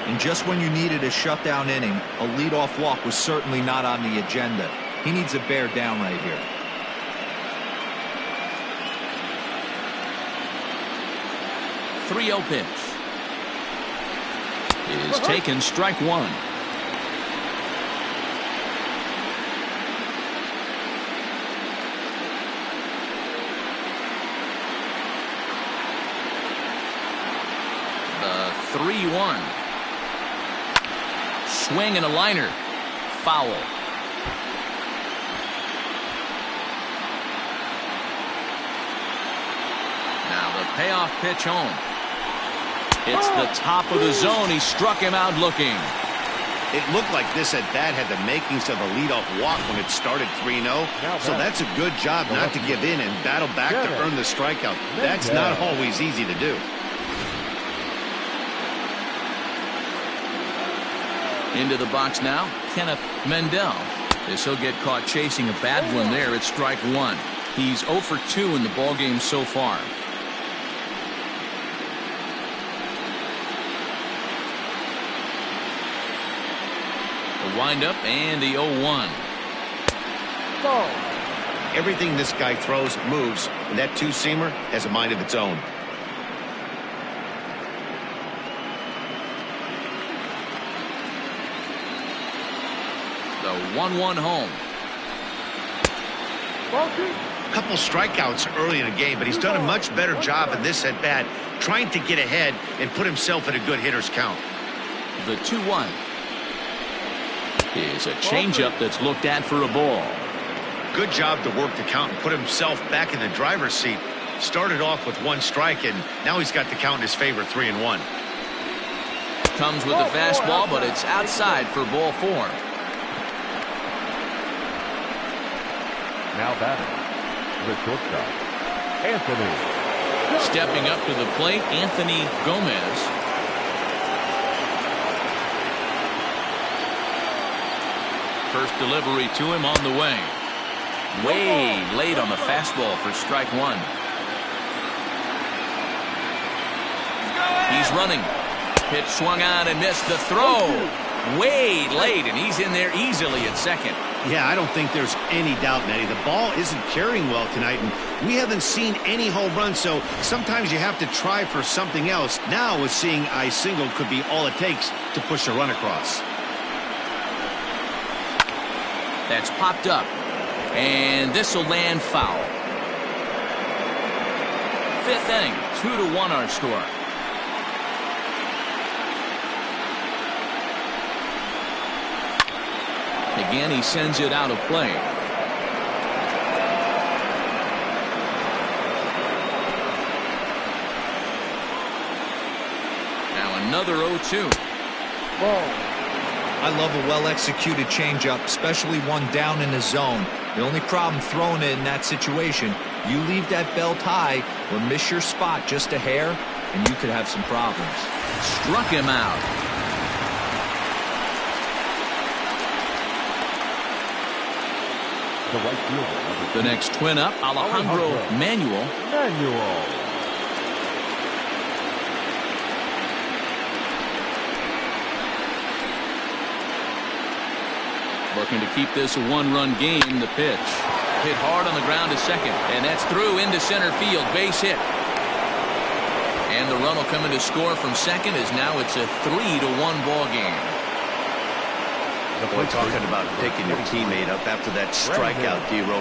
And just when you needed a shutdown inning, a leadoff walk was certainly not on the agenda. He needs to bear down right here. 3-0 pitch is taken, strike 1. The 3-1. Swing and a liner. Foul. Now the payoff pitch home. It's the top of the zone. He struck him out looking. It looked like this at bat had the makings of a leadoff walk when it started 3-0. So that's a good job not to give in and battle back to earn the strikeout. That's not always easy to do. Into the box now, Kenneth Mendel. As he'll get caught chasing a bad one there, it's strike one. He's 0 for 2 in the ballgame so far. The windup and the 0-1. Everything this guy throws moves, and that two-seamer has a mind of its own. The 1-1 home. A couple strikeouts early in the game, but he's done a much better job in this at-bat, trying to get ahead and put himself in a good hitter's count. The 2-1 is a changeup that's looked at for a ball. Good job to work the count and put himself back in the driver's seat. Started off with 1 strike, and now he's got the count in his favor, 3-1. Comes with the fastball, but it's outside for ball 4. Now batting, the shortstop, Anthony. Stepping up to the plate, Anthony Gomez. First delivery to him on the way. Way late on the fastball for strike one. He's running. Pitch swung on and missed the throw. Way late, and he's in there easily at second. Yeah, I don't think there's any doubt, Nettie. The ball isn't carrying well tonight, and we haven't seen any home runs, so sometimes you have to try for something else. Now, with seeing a single could be all it takes to push a run across. That's popped up. And this will land foul. 5th inning, 2-1 our score. Again, he sends it out of play. Now another 0-2. I love a well-executed changeup, especially one down in the zone. The only problem throwing it in that situation, you leave that belt high or miss your spot just a hair, and you could have some problems. Struck him out. The right fielder. The next twin up, Alejandro Manuel. Looking to keep this a 1-run game. The pitch hit hard on the ground to second, and that's through into center field. Base hit, and the run will come in to score from second, as now it's a 3-1 ball game. Boy, talking about picking your teammate up after that strikeout, D-Row.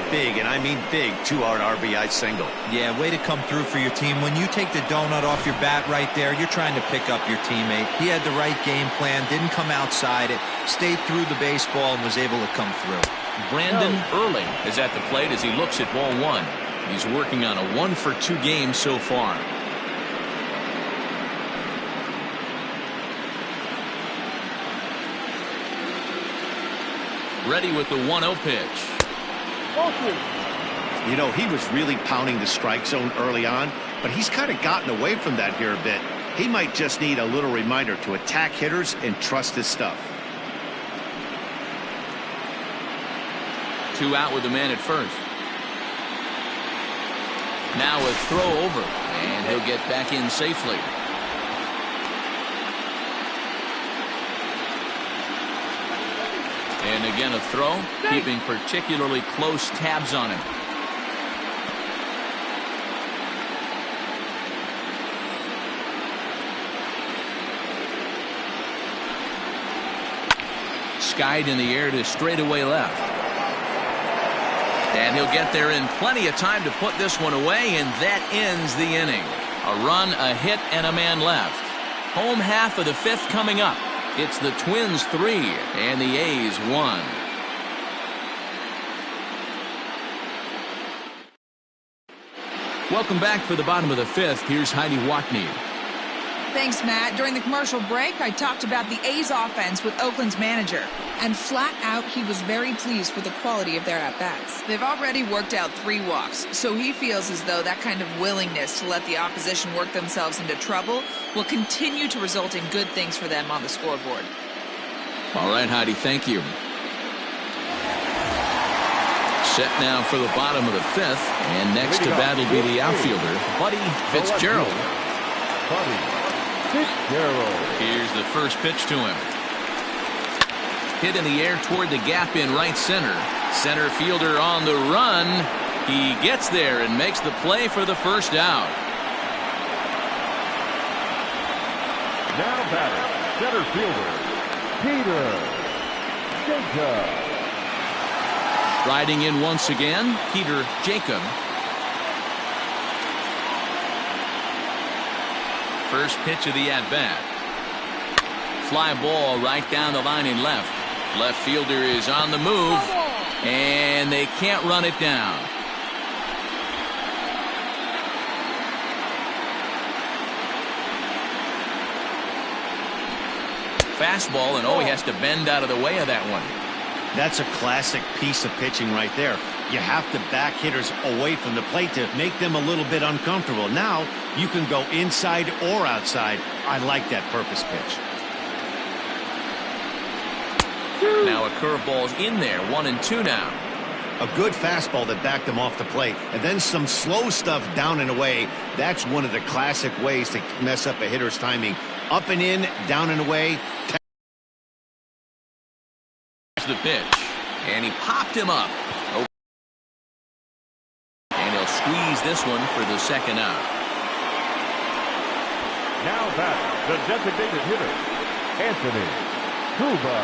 Big, and I mean big, 2-out RBI single. Yeah, way to come through for your team. When you take the donut off your bat right there, you're trying to pick up your teammate. He had the right game plan, didn't come outside it, stayed through the baseball, and was able to come through. Brandon Early is at the plate as he looks at ball 1. He's working on a 1-for-2 game so far. Ready with the 1-0 pitch. You know, he was really pounding the strike zone early on, but he's kind of gotten away from that here a bit. He might just need a little reminder to attack hitters and trust his stuff. 2 out with the man at first. Now a throw over, and he'll get back in safely. And again a throw, keeping particularly close tabs on him. Skied in the air to straightaway left. And he'll get there in plenty of time to put this one away, and that ends the inning. A run, a hit, and a man left. Home half of the 5th coming up. It's the Twins 3 and the A's 1. Welcome back for the bottom of the 5th. Here's Heidi Watney. Thanks, Matt. During the commercial break, I talked about the A's offense with Oakland's manager. And flat out, he was very pleased with the quality of their at-bats. They've already worked out 3 walks, so he feels as though that kind of willingness to let the opposition work themselves into trouble will continue to result in good things for them on the scoreboard. All right, Heidi, thank you. Set now for the bottom of the 5th, and next to bat will be the outfielder, Buddy Fitzgerald. Buddy Fitzgerald. Here's the first pitch to him. Hit in the air toward the gap in right center. Center fielder on the run. He gets there and makes the play for the first out. Now batting, center fielder, Peter Jacob. Riding in once again, Peter Jacob. First pitch of the at-bat. Fly ball right down the line in left. Left fielder is on the move, and they can't run it down. Fastball, and he has to bend out of the way of that one. That's a classic piece of pitching right there. You have to back hitters away from the plate to make them a little bit uncomfortable. Now you can go inside or outside. I like that purpose pitch. Now a curveball's in there, 1-2 now. A good fastball that backed him off the plate, and then some slow stuff down and away. That's one of the classic ways to mess up a hitter's timing. Up and in, down and away. The pitch, and he popped him up. And he'll squeeze this one for the second out. Now back the designated hitter, Anthony Cuba.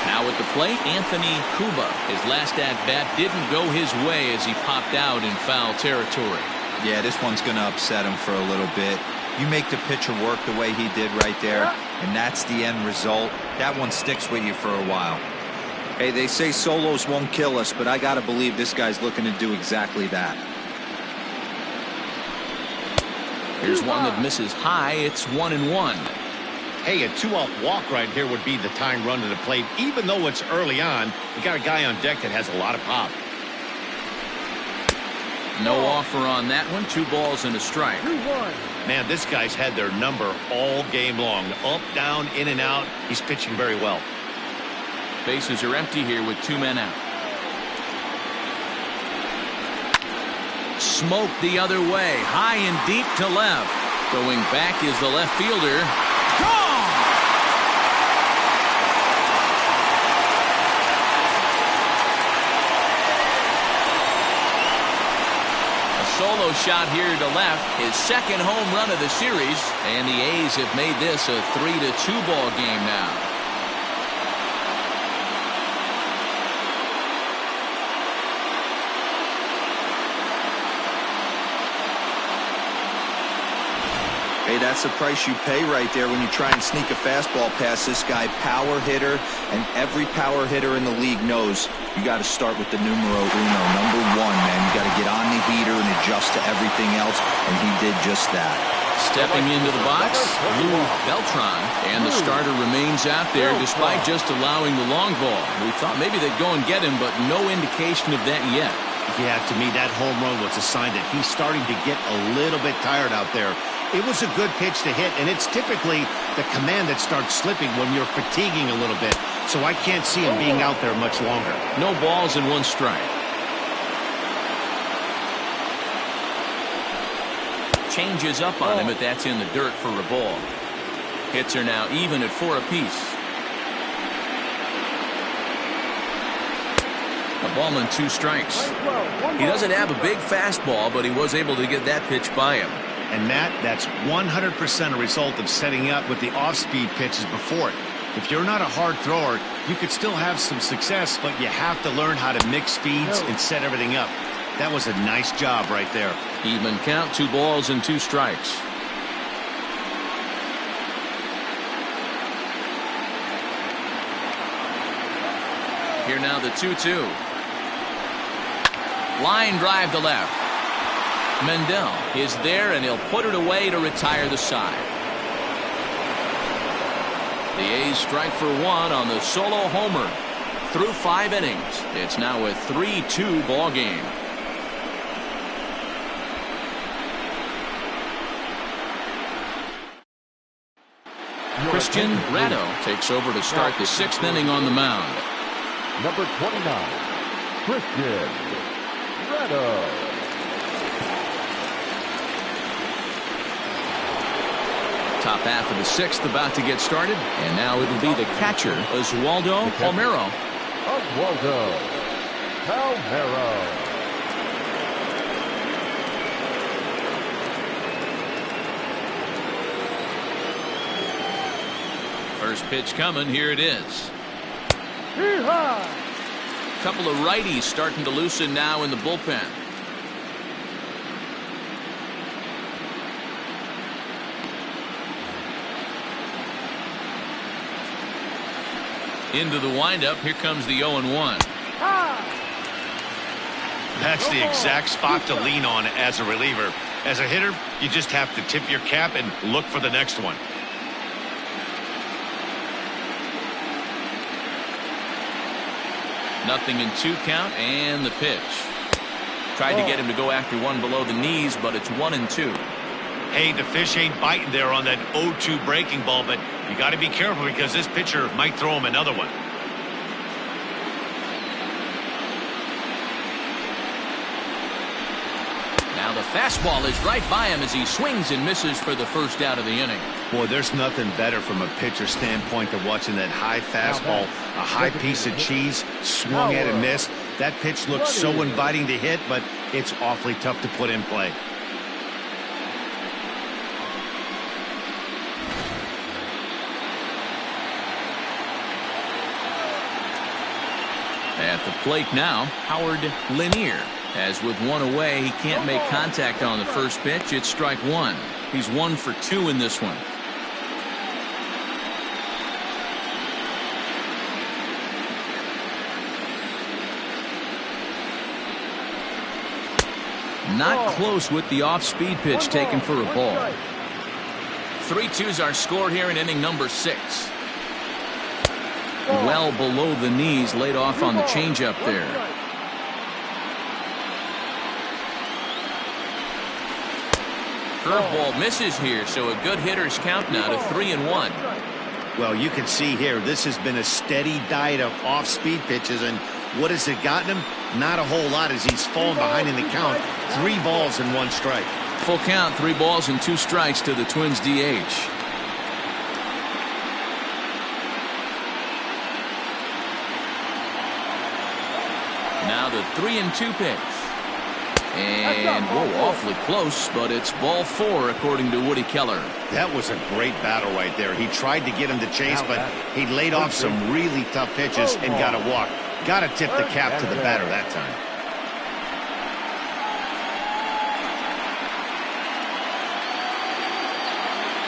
Now at the plate, Anthony Cuba. His last at-bat didn't go his way as he popped out in foul territory. Yeah, this one's going to upset him for a little bit. You make the pitcher work the way he did right there, and that's the end result. That one sticks with you for a while. Hey, they say solos won't kill us, but I got to believe this guy's looking to do exactly that. Here's one that misses high. It's 1-1. Hey, a 2-out walk right here would be the tying run to the plate. Even though it's early on, you got a guy on deck that has a lot of pop. No offer on that one. 2 balls and a strike. 2-1. Man, this guy's had their number all game long. Up, down, in and out. He's pitching very well. Bases are empty here with 2 men out. Smoke the other way. High and deep to left. Going back is the left fielder. Gone! Solo shot here to left, his second home run of the series, and the A's have made this a 3-2 ball game now. Hey, that's the price you pay right there when you try and sneak a fastball past this guy. Power hitter, and every power hitter in the league knows you got to start with the numero uno, number 1, man. You got to get on the heater and adjust to everything else, and he did just that. Stepping into the box, Lou Beltran, and the starter remains out there despite just allowing the long ball. We thought maybe they'd go and get him, but no indication of that yet. Yeah, to me, that home run was a sign that he's starting to get a little bit tired out there. It was a good pitch to hit, and it's typically the command that starts slipping when you're fatiguing a little bit. So I can't see him being out there much longer. No balls and 1 strike. Changes up on him, but that's in the dirt for a ball. Hits are now even at 4 apiece. A ball and 2 strikes. He doesn't have a big fastball, but he was able to get that pitch by him. And Matt, that's 100% a result of setting up with the off-speed pitches before it. If you're not a hard thrower, you could still have some success, but you have to learn how to mix speeds and set everything up. That was a nice job right there. Even count, 2 balls and 2 strikes. Here now the 2-2. Line drive to left. Mendel is there, and he'll put it away to retire the side. The A's strike for 1 on the solo homer. Through 5 innings, it's now a 3-2 ball game. Christian Ratto takes over to start the 6th inning on the mound. Number 29, Christian Ratto. Top half of the 6th about to get started, and now it'll be the catcher, Oswaldo Palmeiro. Oswaldo Palmeiro. First pitch coming, here it is. Couple of righties starting to loosen now in the bullpen. Into the windup, here comes the 0-1. That's the exact spot to lean on as a reliever. As a hitter, you just have to tip your cap and look for the next one. Nothing in 2 count, and the pitch. Tried to get him to go after one below the knees, but it's 1-2. Hey, the fish ain't biting there on that 0-2 breaking ball, but you got to be careful because this pitcher might throw him another one. Now the fastball is right by him as he swings and misses for the first out of the inning. Boy, there's nothing better from a pitcher standpoint than watching that high fastball, a high piece of cheese, swung at and missed. That pitch looks so inviting to hit, but it's awfully tough to put in play. At the plate now, Howard Lanier. As with one away, he can't make contact on the first pitch. It's strike one. He's 1 for 2 in this one. Not close with the off-speed pitch taken for a ball. 3-2s are scored here in inning number 6. Well below the knees, laid off on the changeup there. Curveball misses here, so a good hitter's count now to 3-1. Well, you can see here, this has been a steady diet of off-speed pitches, and what has it gotten him? Not a whole lot as he's fallen behind in the count. 3 balls and 1 strike. Full count, 3 balls and 2 strikes to the Twins DH. Now the 3-2 pitch. And, whoa, awfully close, but it's ball 4 according to Woody Keller. That was a great battle right there. He tried to get him to chase, but he laid off some really tough pitches and got a walk. Got to tip the cap to the batter that time.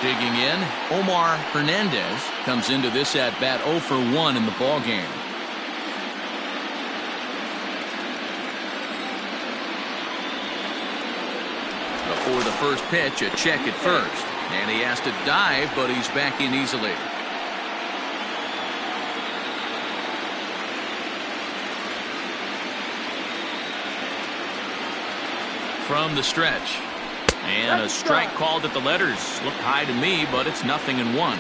Digging in, Omar Hernandez comes into this at-bat 0 for 1 in the ballgame. Before the first pitch, a check at first. And he has to dive, but he's back in easily. From the stretch. And a strike called at the letters. Looked high to me, but it's 0-1.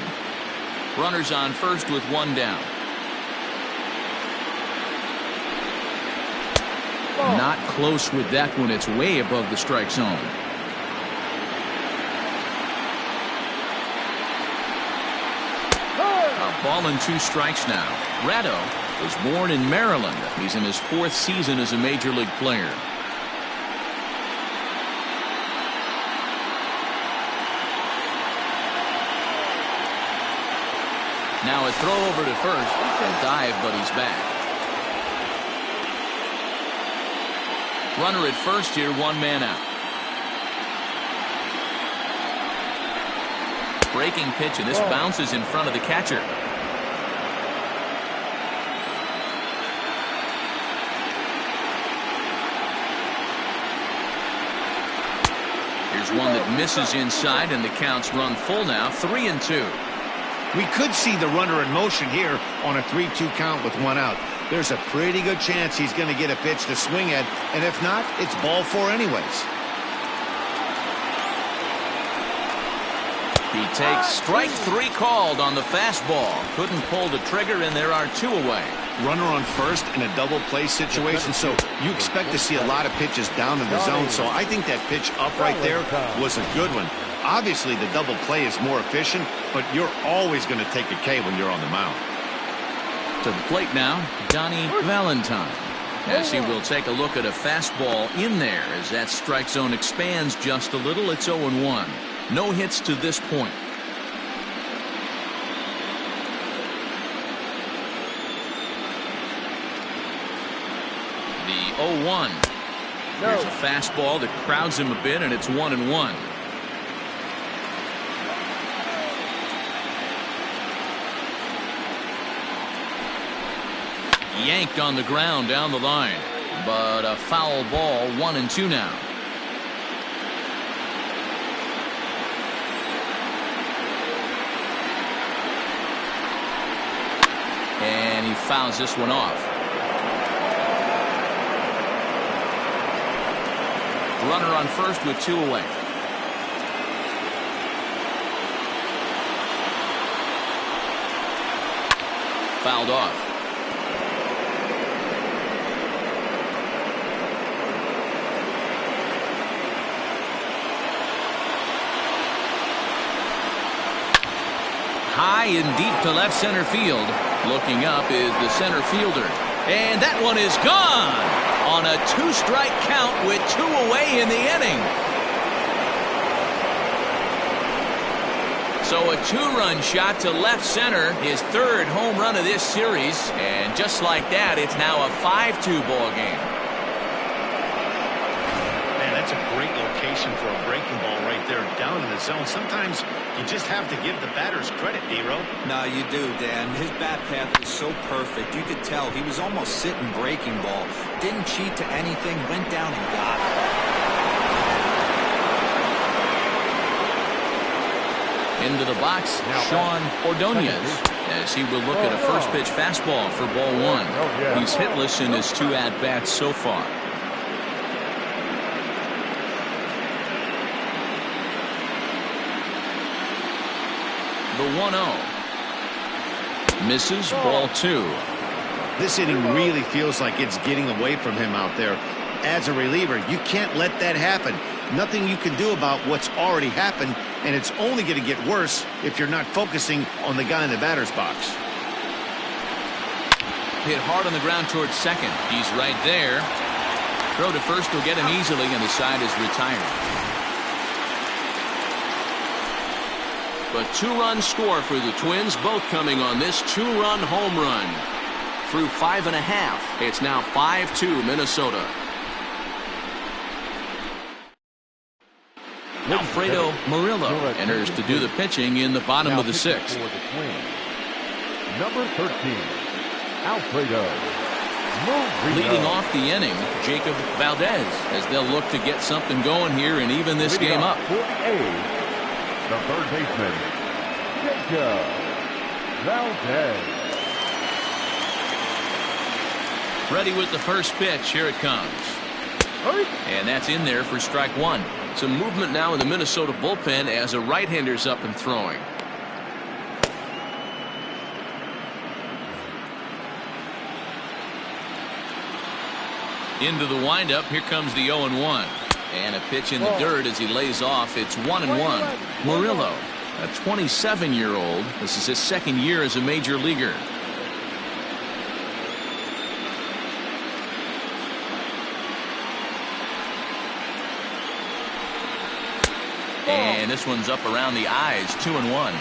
Runners on first with 1 down. Not close with that one. It's way above the strike zone. A ball and 2 strikes now. Ratto was born in Maryland. He's in his 4th season as a major league player. Now a throw over to first. A dive, but he's back. Runner at first here, 1 man out. Breaking pitch, and this bounces in front of the catcher. Here's one that misses inside, and the count's run full now, 3-2. We could see the runner in motion here on a 3-2 count with 1 out. There's a pretty good chance he's going to get a pitch to swing at, and if not, it's ball 4 anyways. He takes strike 3 called on the fastball. Couldn't pull the trigger, and there are 2 away. Runner on first in a double play situation, so you expect to see a lot of pitches down in the zone. So I think that pitch up right there was a good one. Obviously, the double play is more efficient, but you're always going to take a K when you're on the mound. To the plate now, Donnie Valentine, as he will take a look at a fastball in there as that strike zone expands just a little. It's 0-1. No hits to this point. The 0-1. Here's a fastball that crowds him a bit, and it's 1-1. Yanked on the ground down the line, but a foul ball. 1-2 now. And he fouls this one off. Runner on first with 2 away. Fouled off. High and deep to left center field. Looking up is the center fielder. And that one is gone on a 2-strike count with 2 away in the inning. So a 2-run shot to left center, his 3rd home run of this series. And just like that, it's now a 5-2 ball game. Man, that's a great location for a breaking ball right there down in the zone. Sometimes you just have to give the batters credit, Nero. No, you do, Dan. His bat path was so perfect. You could tell he was almost sitting breaking ball. Didn't cheat to anything. Went down and got it. Into the box, Sean Ordonez, as he will look at a first pitch fastball for ball 1. He's hitless in his 2 at-bats so far. The 1-0. Misses, ball 2. This inning really feels like it's getting away from him out there. As a reliever, you can't let that happen. Nothing you can do about what's already happened, and it's only going to get worse if you're not focusing on the guy in the batter's box. Hit hard on the ground towards second. He's right there. Throw to first will get him easily, and the side is retired. But 2-run score for the Twins, both coming on this 2-run home run. Through 5.5, it's now 5-2 Minnesota. Alfredo Murillo enters to do the pitching in the bottom of the 6th. Number 13, Alfredo Murillo. Leading off the inning, Jacob Valdez, as they'll look to get something going here and even this game up. For the A's, the third baseman, Jacob Valdez. Ready with the first pitch. Here it comes. And that's in there for strike 1. Some movement now in the Minnesota bullpen as a right-hander's up and throwing. Into the windup. Here comes the 0-1. And a pitch in the dirt as he lays off. It's 1-1. Murillo, a 27-year-old. This is his 2nd year as a major leaguer. And this one's up around the eyes. 2-1.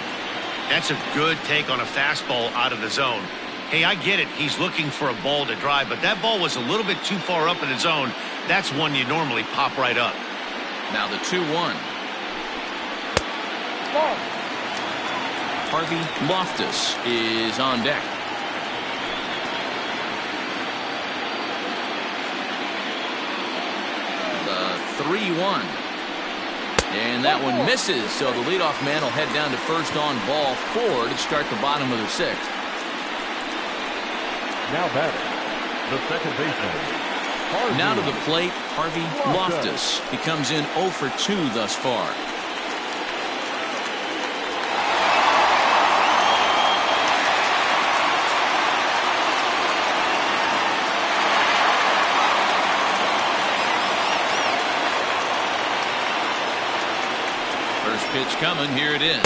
That's a good take on a fastball out of the zone. Hey, I get it. He's looking for a ball to drive, but that ball was a little bit too far up in the zone. That's one you normally pop right up. Now the 2-1. Harvey Loftus is on deck. The 3-1. And that one misses, so the leadoff man will head down to first on ball 4 to start the bottom of the 6th. Now batting, the second baseman. Now to the plate, Harvey Loftus. He comes in 0 for 2 thus far. Pitch coming. Here it is.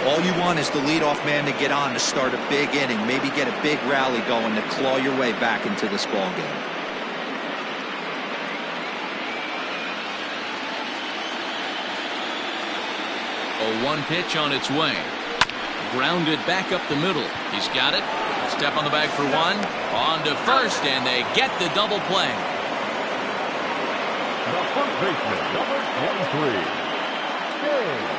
All you want is the leadoff man to get on to start a big inning, maybe get a big rally going to claw your way back into this ball game. A 1 pitch on its way. Grounded back up the middle. He's got it. Step on the bag for 1. On to first, and they get the double play. The first baseman, number 23, James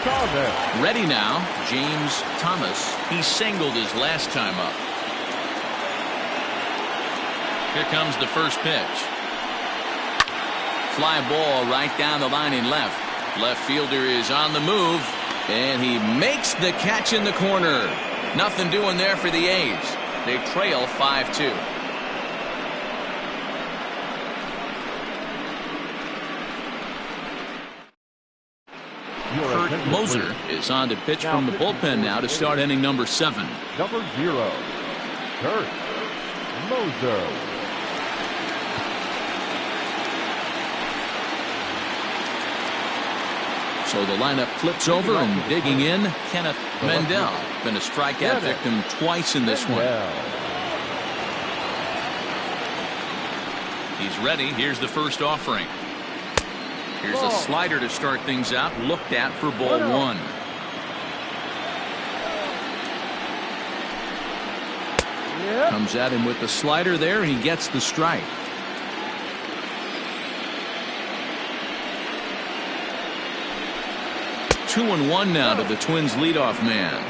Thomas. Ready now, James Thomas. He singled his last time up. Here comes the first pitch. Fly ball right down the line in left. Left fielder is on the move, and he makes the catch in the corner. Nothing doing there for the A's. They trail 5-2. Kurt Moser is on to pitch from the bullpen now to start inning number 7. Number 0, Kurt Moser. So the lineup flips over, and digging in, Kenneth Mendel. Been a strikeout victim twice in this one. He's ready. Here's the first offering. Here's a slider to start things out. Looked at for ball 1. Comes at him with the slider there. He gets the strike. Two and 1 now to the Twins leadoff man.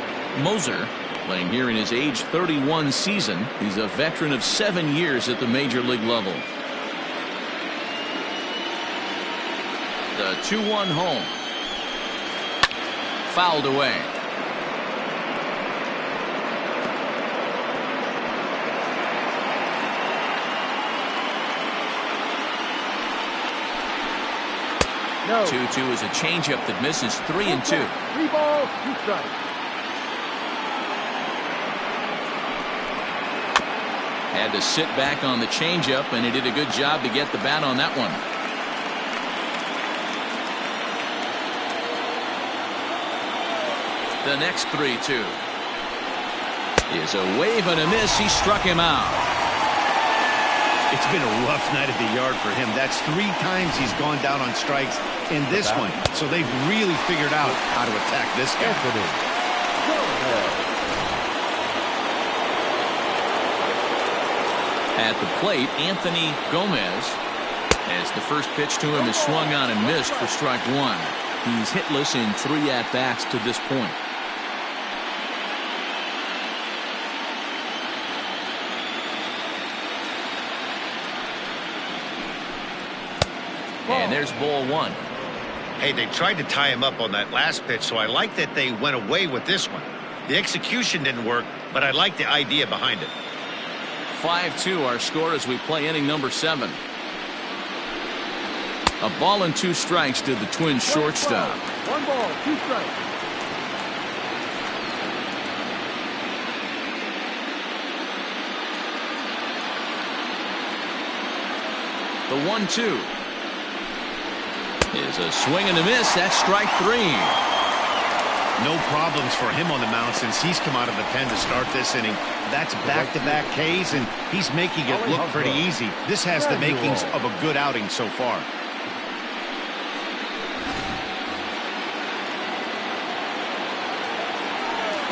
Moser playing here in his age 31 season. He's a veteran of 7 years at the major league level. The 2-1 home. Fouled away. No. 2-2 is a changeup that misses. 3-2. 3 balls, 2 strikes. Had to sit back on the changeup, and he did a good job to get the bat on that one. The next 3-2 is a wave and a miss. He struck him out. It's been a rough night at the yard for him. That's 3 times he's gone down on strikes in this one. So they've really figured out how to attack this guy. At the plate, Anthony Gomez, as the first pitch to him is swung on and missed for strike 1. He's hitless in 3 at-bats to this point. And there's ball 1. Hey, they tried to tie him up on that last pitch, so I like that they went away with this one. The execution didn't work, but I like the idea behind it. 5-2 our score as we play inning number 7. A ball and 2 strikes to the Twins shortstop. 1 ball, 2 strikes. The 1-2 is a swing and a miss. That's strike 3. No problems for him on the mound since he's come out of the pen to start this inning. That's back-to-back Ks, and he's making it look pretty easy. This has the makings of a good outing so far.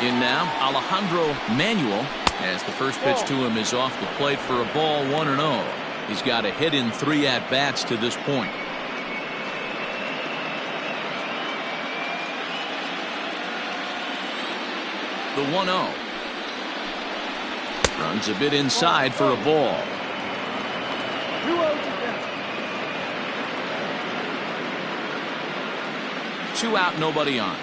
In now, Alejandro Manuel, as the first pitch to him is off the plate for a ball 1-0. He's got a hit in 3 at-bats to this point. The 1-0. Runs a bit inside for a ball. 2 out, nobody on.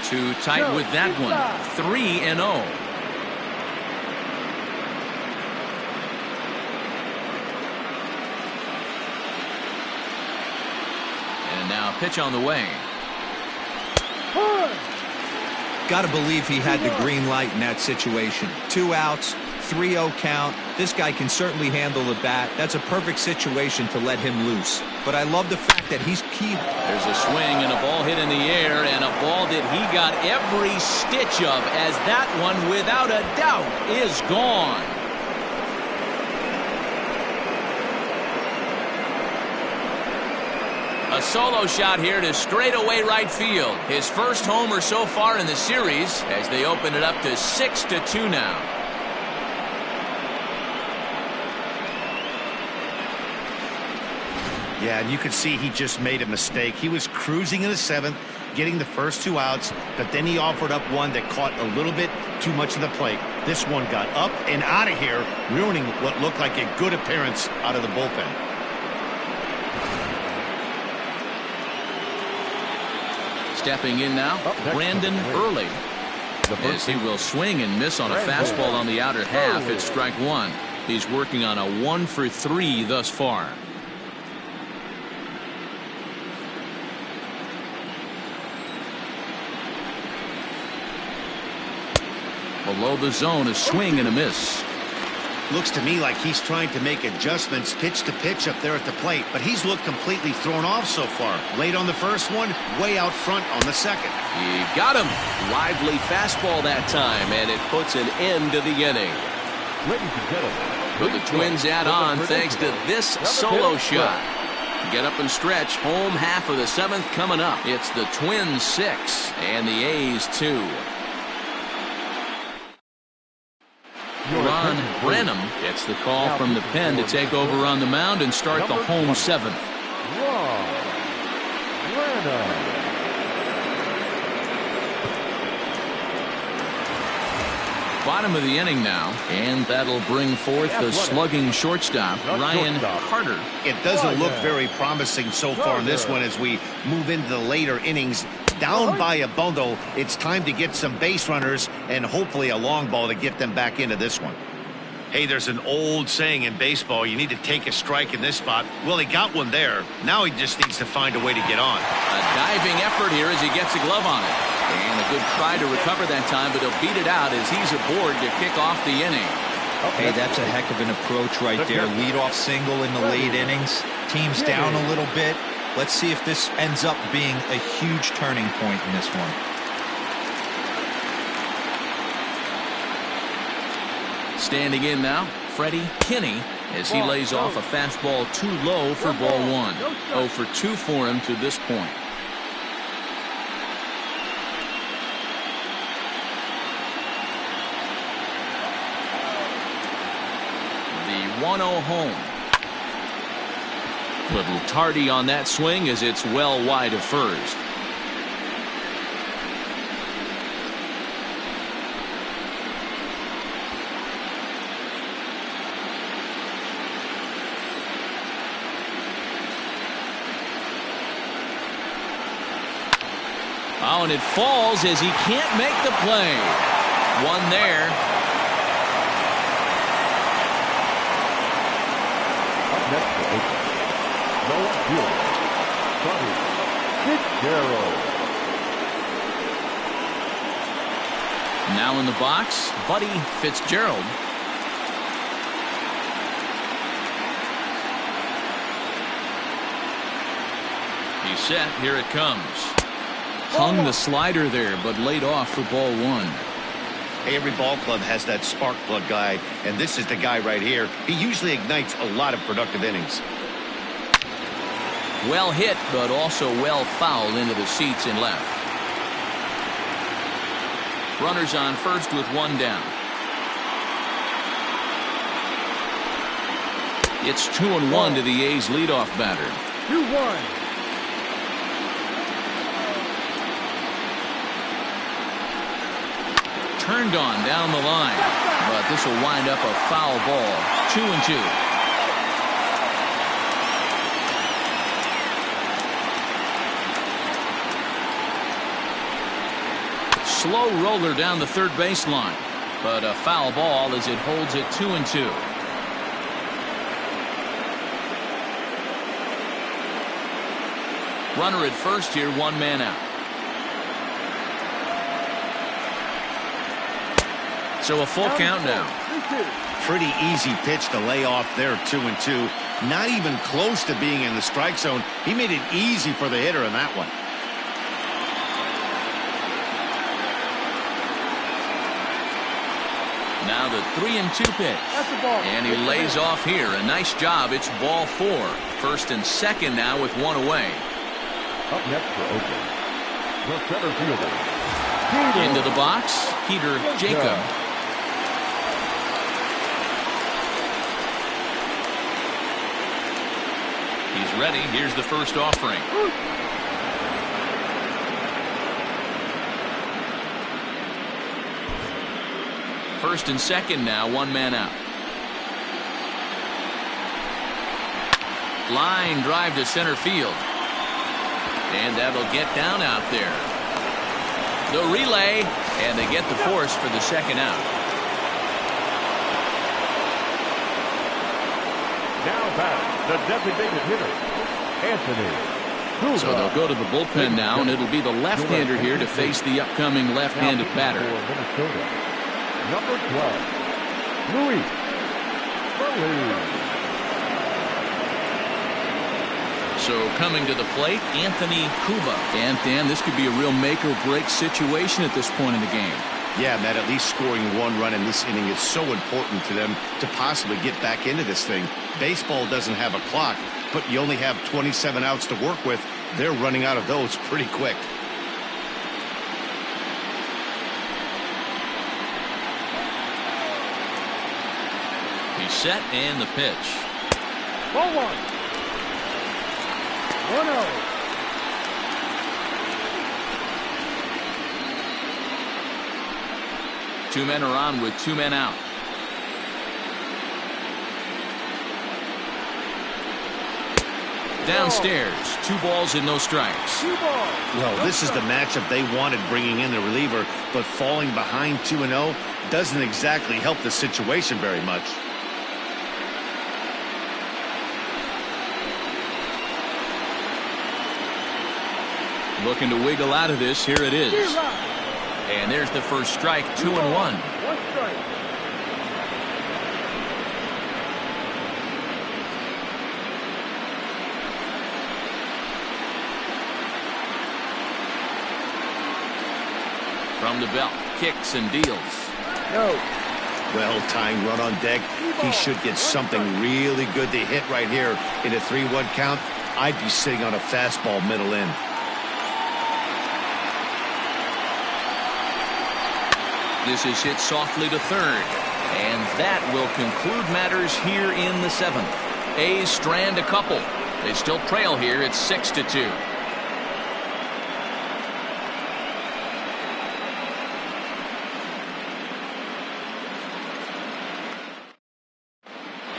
Too tight with that one. 3-0. And now pitch on the way. Got to believe he had the green light in that situation. 2 outs, 3-0 count. This guy can certainly handle the bat. That's a perfect situation to let him loose. But I love the fact that he's key. There's a swing and a ball hit in the air, and a ball that he got every stitch of, as that one, without a doubt, is gone. A solo shot here to straightaway right field. His first homer so far in the series as they open it up to 6-2 now. Yeah, and you could see he just made a mistake. He was cruising in the 7th, getting the first 2 outs, but then he offered up one that caught a little bit too much of the plate. This one got up and out of here, ruining what looked like a good appearance out of the bullpen. Stepping in now, Brandon Early. As he will swing and miss on a fastball on the outer half. It's strike one. He's working on a 1-for-3 thus far. Below the zone, a swing and a miss. Looks to me like he's trying to make adjustments pitch to pitch up there at the plate, but he's looked completely thrown off so far. Late on the first one, way out front on the second. He got him. Lively fastball that time, and it puts an end to the inning. Ladies and gentlemen, But the Twins add on thanks to this solo shot. Get up and stretch. Home half of the 7th coming up. It's the Twins 6 and the A's 2. Ron Brenham gets the call from the pen to take over on the mound and start the home 7th. Bottom of the inning now, and that'll bring forth the slugging shortstop, Ryan Carter. It doesn't look very promising so far in this one as we move into the later innings. Down by a bundle, it's time to get some base runners and hopefully a long ball to get them back into this one. Hey, there's an old saying in baseball, you need to take a strike in this spot. Well, he got one there. Now he just needs to find a way to get on. A diving effort here as he gets a glove on it. And a good try to recover that time, but he'll beat it out as he's aboard to kick off the inning. Hey, that's a heck of an approach right there. Leadoff single in the late innings. Team's down a little bit. Let's see if this ends up being a huge turning point in this one. Standing in now, Freddie Kinney, as he lays off a fastball too low for ball one. 0 for 2 for him to this point. The 1-0 home. Little tardy on that swing as it's well wide of first. Oh, and it falls as he can't make the play. One there. Up next to Oakland, Fitzgerald. Now in the box, Buddy Fitzgerald. He's set. Here it comes. Hung the slider there, but laid off for ball one. Hey, every ball club has that spark plug guy, and this is the guy right here. He usually ignites a lot of productive innings. Well hit, but also well fouled into the seats in left. Runners on first with one down. It's 2-1 to the A's leadoff batter. 2-1. Turned on down the line, but this will wind up a foul ball. 2-2. Slow roller down the third baseline, but a foul ball as it holds it 2-2. Runner at first here, one man out. So a full count now. Pretty easy pitch to lay off there, 2-2. Not even close to being in the strike zone. He made it easy for the hitter in that one. Now the 3-2 pitch. And he lays off here. A nice job. It's ball 4. First and second now with one away. Up next for Oakland, the center fielder. Into the box, Peter Jacob. He's ready. Here's the first offering. First and second now, one man out. Line drive to center field. And that'll get down out there. The relay, and they get the force for the second out. Now back, the designated hitter, Anthony. So they'll go to the bullpen now, and it'll be the left-hander here to face the upcoming left-handed batter. Number 12, Luis Burley. So coming to the plate, Anthony Cuba. And Dan, this could be a real make-or-break situation at this point in the game. Yeah, Matt, at least scoring one run in this inning is so important to them to possibly get back into this thing. Baseball doesn't have a clock, but you only have 27 outs to work with. They're running out of those pretty quick. He's set, and the pitch. Ball 1. 1-0. Two men are on with two men out. Downstairs, 2 balls and no strikes. Well, this is the matchup they wanted, bringing in the reliever, but falling behind 2-0 doesn't exactly help the situation very much. Looking to wiggle out of this. Here it is. And there's the first strike, 2-1. 1 strike. From the belt, kicks and deals. No. Well-timed run on deck. He should get something really good to hit right here in a 3-1 count. I'd be sitting on a fastball middle in. This is hit softly to third. And that will conclude matters here in the 7th. A's strand a couple. They still trail here. It's 6-2.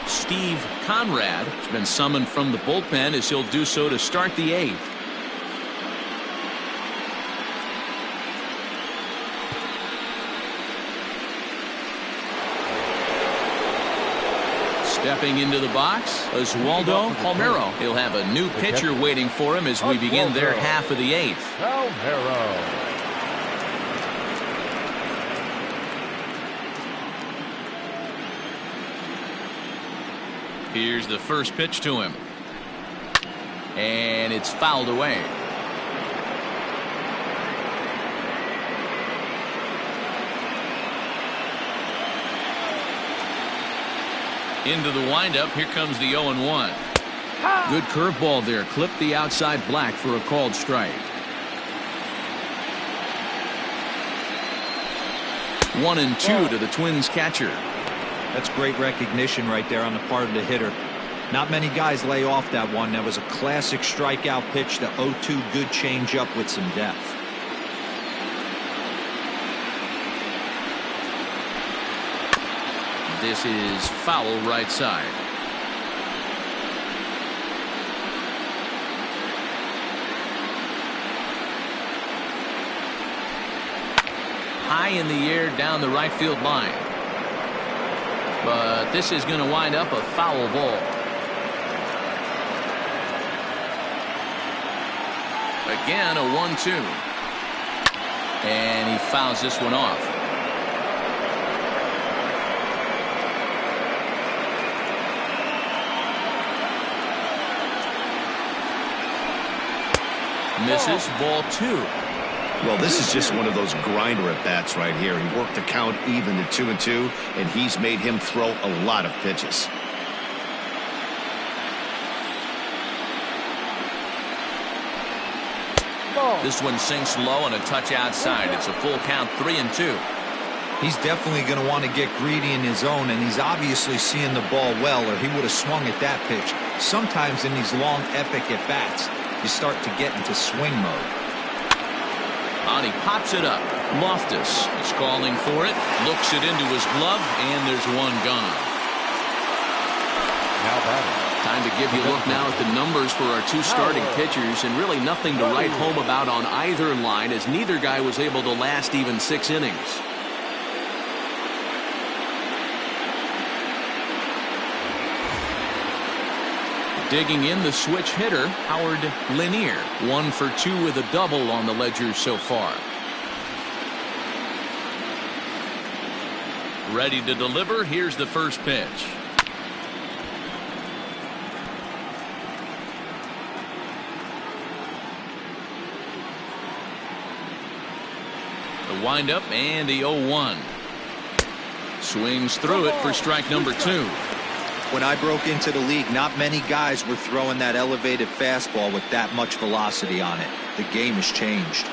Steve Conrad has been summoned from the bullpen as he'll do so to start the 8th. Stepping into the box, Oswaldo Palmeiro. He'll have a new pitcher waiting for him as we begin their half of the 8th. Palmeiro. Here's the first pitch to him. And it's fouled away. Into the windup. Here comes the 0-1. Good curveball there. Clipped the outside black for a called strike. 1-2 to the Twins catcher. That's great recognition right there on the part of the hitter. Not many guys lay off that one. That was a classic strikeout pitch. The 0-2 good changeup with some depth. This is foul right side. High in the air down the right field line. But this is going to wind up a foul ball. Again, a 1-2. And he fouls this one off. Misses. Ball 2. Well, this is just one of those grinder at-bats right here. He worked the count even to 2-2, and he's made him throw a lot of pitches. This one sinks low and a touch outside. It's a full count, 3-2. He's definitely going to want to get greedy in his zone, and he's obviously seeing the ball well, or he would have swung at that pitch. Sometimes in these long, epic at-bats, you start to get into swing mode. And he pops it up. Loftus is calling for it, looks it into his glove, and there's one gone. Now batting. Time to give you a look now at the numbers for our two starting pitchers, and really nothing to write home about on either line, as neither guy was able to last even 6 innings. Digging in, the switch hitter, Howard Lanier. 1 for 2 with a double on the ledger so far. Ready to deliver. Here's the first pitch. The windup and the 0-1. Swings through it for strike number 2. When I broke into the league, not many guys were throwing that elevated fastball with that much velocity on it. The game has changed.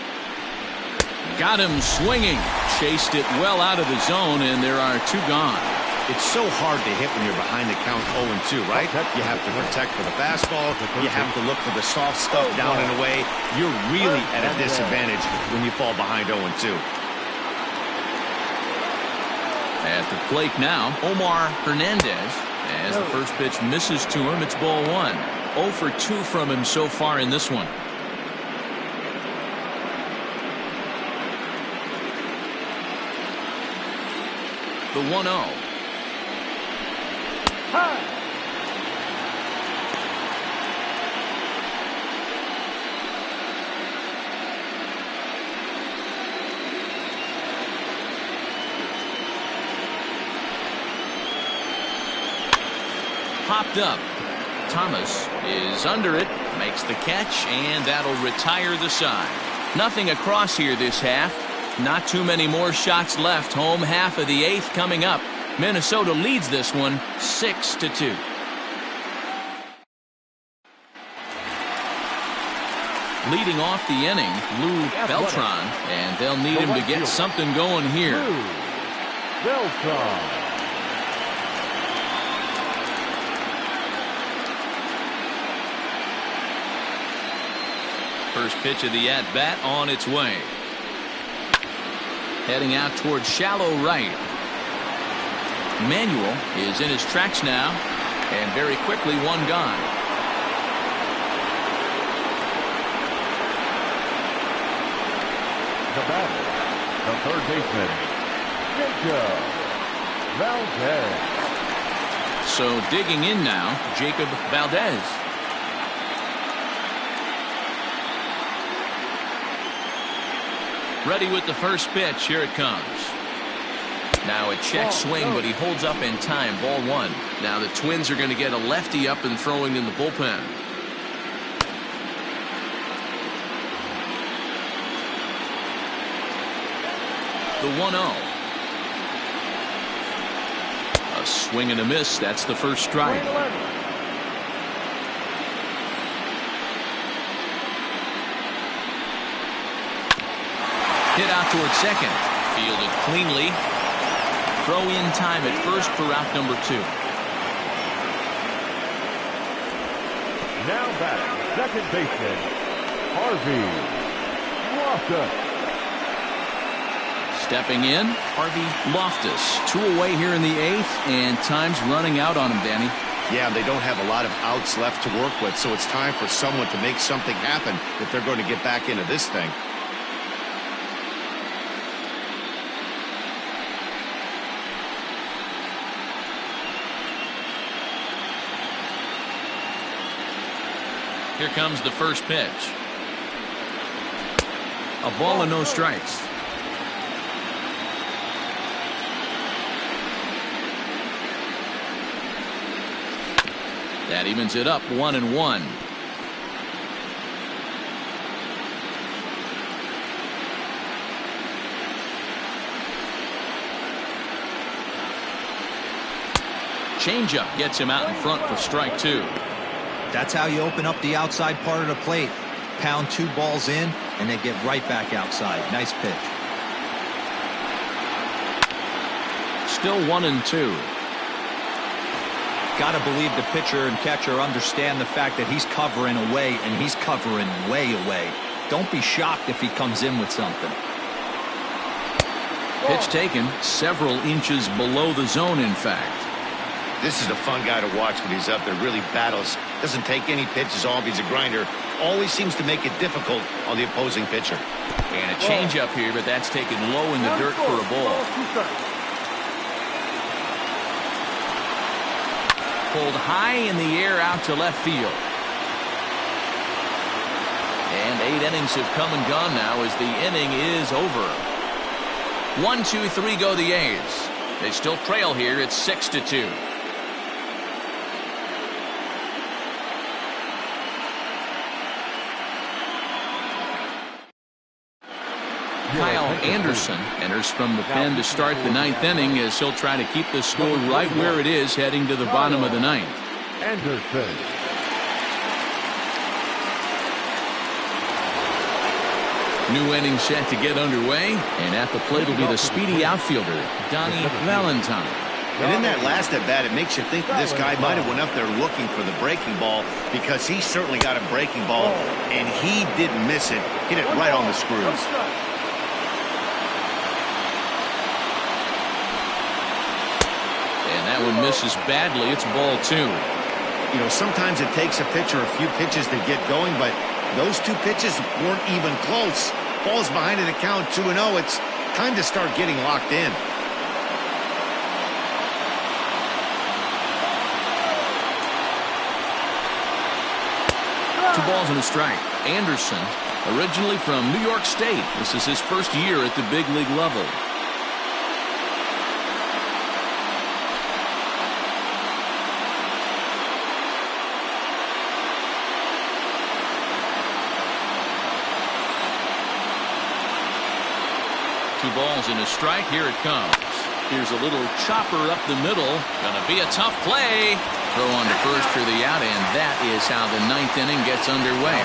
Got him swinging. Chased it well out of the zone, and there are 2 gone. It's so hard to hit when you're behind the count 0-2, right? You have to protect for the fastball. You have to look for the soft stuff down and away. You're really at a disadvantage when you fall behind 0-2. At the plate now, Omar Hernandez. As the first pitch misses to him, it's ball 1. 0 for 2 from him so far in this one. The 1-0. Popped up. Thomas is under it, makes the catch, and that'll retire the side. Nothing across here this half. Not too many more shots left. Home half of the 8th coming up. Minnesota leads this one 6-2. Leading off the inning, Lou Beltran, and they'll need him to get something going here. Lou Beltran. First pitch of the at-bat on its way. Heading out towards shallow right. Manuel is in his tracks now, and very quickly 1 gone. The batter, the third baseman, Jacob Valdez. So digging in now, Jacob Valdez. Ready with the first pitch. Here it comes. Now a check swing, but he holds up in time. Ball 1. Now the Twins are going to get a lefty up and throwing in the bullpen. The 1-0. A swing and a miss. That's the first strike. Hit out towards second. Fielded cleanly. Throw in time at first for out number 2. Now batting, second baseman, Harvey Loftus. Stepping in, Harvey Loftus. 2 away here in the 8th, and time's running out on him, Danny. Yeah, they don't have a lot of outs left to work with, so it's time for someone to make something happen if they're going to get back into this thing. Here comes the first pitch. A ball and no strikes. That evens it up 1-1. Changeup gets him out in front for strike 2. That's how you open up the outside part of the plate. Pound 2 balls in, and they get right back outside. Nice pitch. Still 1-2. Got to believe the pitcher and catcher understand the fact that he's covering away, and he's covering way away. Don't be shocked if he comes in with something. Pitch taken several inches below the zone, in fact. This is a fun guy to watch when he's up there. Really battles. Doesn't take any pitches off. He's a grinder. Always seems to make it difficult on the opposing pitcher. And a changeup here, but that's taken low in the dirt for a ball. Pulled high in the air out to left field. And 8 innings have come and gone now as the inning is over. 1, 2, 3 go the A's. They still trail here. It's 6-2. Kyle Anderson enters from the pen to start the 9th inning as he'll try to keep the score right where it is heading to the bottom of the 9th. Anderson. New inning set to get underway, and at the plate will be the speedy outfielder, Donnie Valentine. And in that last at bat, it makes you think that this guy might have went up there looking for the breaking ball, because he certainly got a breaking ball, and he didn't miss it. Hit it right on the screws. And that one misses badly. It's ball 2. You know, sometimes it takes a pitcher a few pitches to get going, but those 2 pitches weren't even close. Falls behind in the count 2-0. It's time to start getting locked in. Two balls and a strike. Anderson, originally from New York State. This is his first year at the big league level. Two balls and a strike. Here it comes. Here's a little chopper up the middle. Gonna be a tough play. Throw on to first for the out, and that is how the 9th inning gets underway.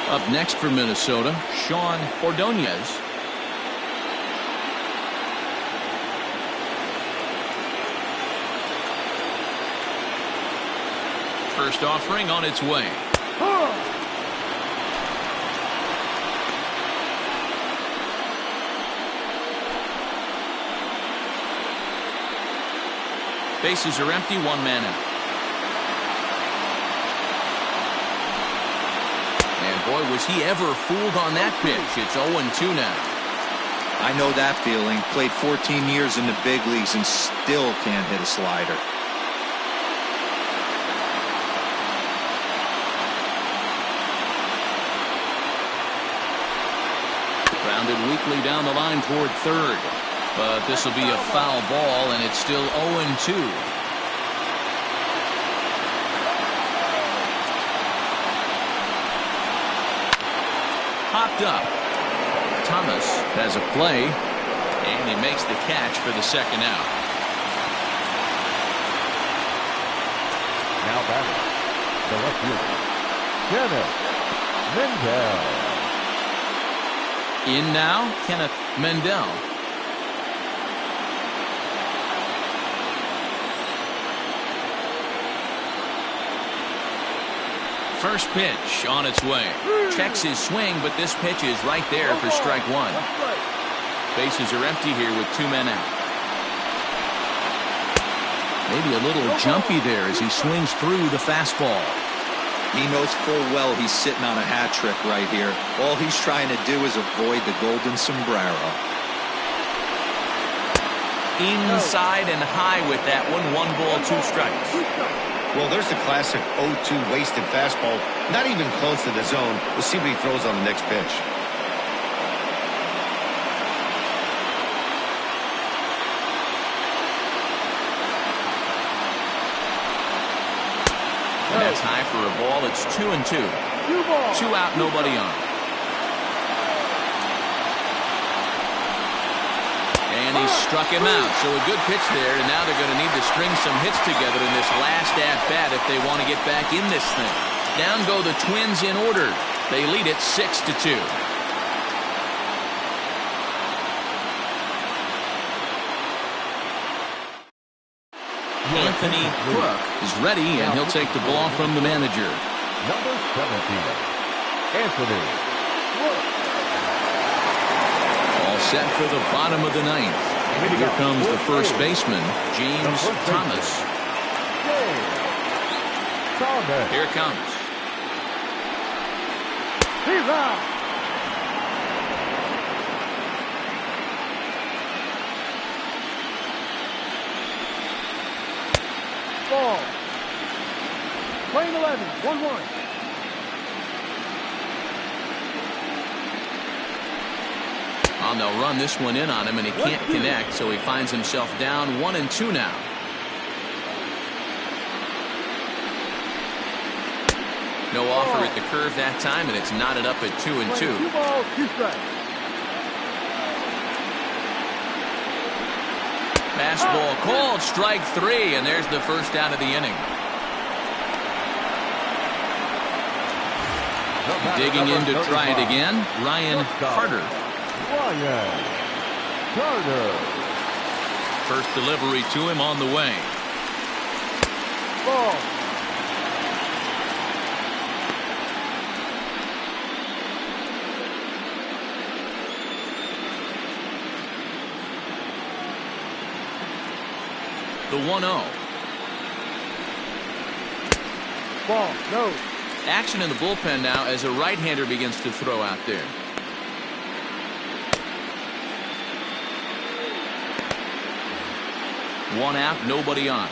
Up next for Minnesota, Sean Ordonez. First offering on its way. Bases are empty, 1 man out. And boy, was he ever fooled on that pitch. It's 0-2 now. I know that feeling. Played 14 years in the big leagues and still can't hit a slider. Grounded weakly down the line toward third. But this will be a foul ball, and it's still 0-2. Popped up. Thomas has a play, and he makes the catch for the second out. Now batting, the left fielder, Kenneth Mendel. In now, Kenneth Mendel. First pitch on its way. Checks his swing, but this pitch is right there for strike 1. Bases are empty here with 2 men out. Maybe a little jumpy there as he swings through the fastball. He knows full well he's sitting on a hat trick right here. All he's trying to do is avoid the golden sombrero. Inside and high with that one. 1 ball, 2 strikes. Well, there's the classic 0-2 wasted fastball. Not even close to the zone. We'll see what he throws on the next pitch. And that's high for a ball. It's 2-2. 2 out, nobody on. And he struck him out. So a good pitch there, and now they're going to need to string some hits together in this last at-bat if they want to get back in this thing. Down go the Twins in order. They lead it 6-2. Anthony Crook is ready, and he'll take the ball from the manager. Number 17, Anthony Crook. All set for the bottom of the ninth. Here comes the first baseman, James Thomas. Here it comes. He's out. Ball. Playing 11, 1-1. And they'll run this one in on him, and he can't connect, so he finds himself down 1-2 now. No offer at the curve that time, and it's knotted up at 2-2. 2 balls, 2 strikes. Fastball called, strike 3, and there's the first out of the inning. Digging in to try it again, Ryan Carter. Ryan Carter. First delivery to him on the way. Ball. The 1-0. Ball. No. Action in the bullpen now as a right-hander begins to throw out there. One out, nobody on.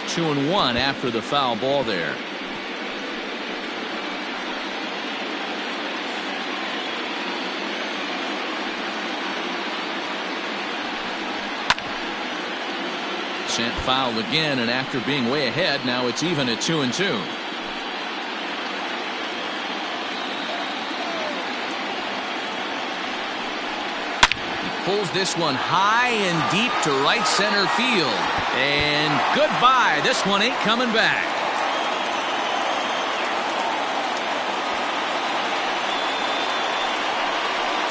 Two and one after the foul ball there. Sent foul again, and after being way ahead, now it's even at 2-2. Pulls this one high and deep to right center field. And goodbye. This one ain't coming back.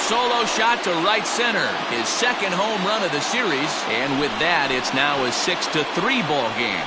Solo shot to right center. His second home run of the series. And with that, it's now a 6-3 ball game.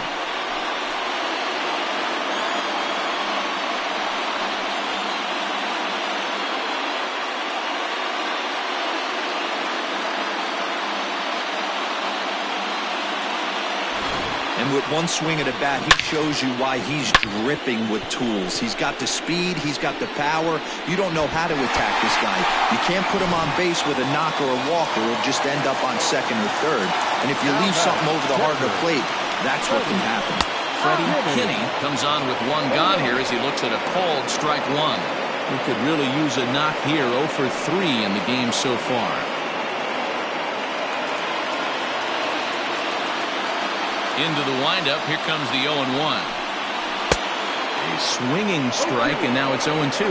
And with one swing of the bat, he shows you why he's dripping with tools. He's got the speed. He's got the power. You don't know how to attack this guy. You can't put him on base with a knock or a walk, or he'll just end up on second or third. And if you leave something over the heart of the plate, that's what can happen. Freddie Kinney comes on with one gone here as he looks at a called strike one. He could really use a knock here. 0 for 3 in the game so far. Into the windup. Here comes the 0-1. A swinging strike, and now it's 0-2.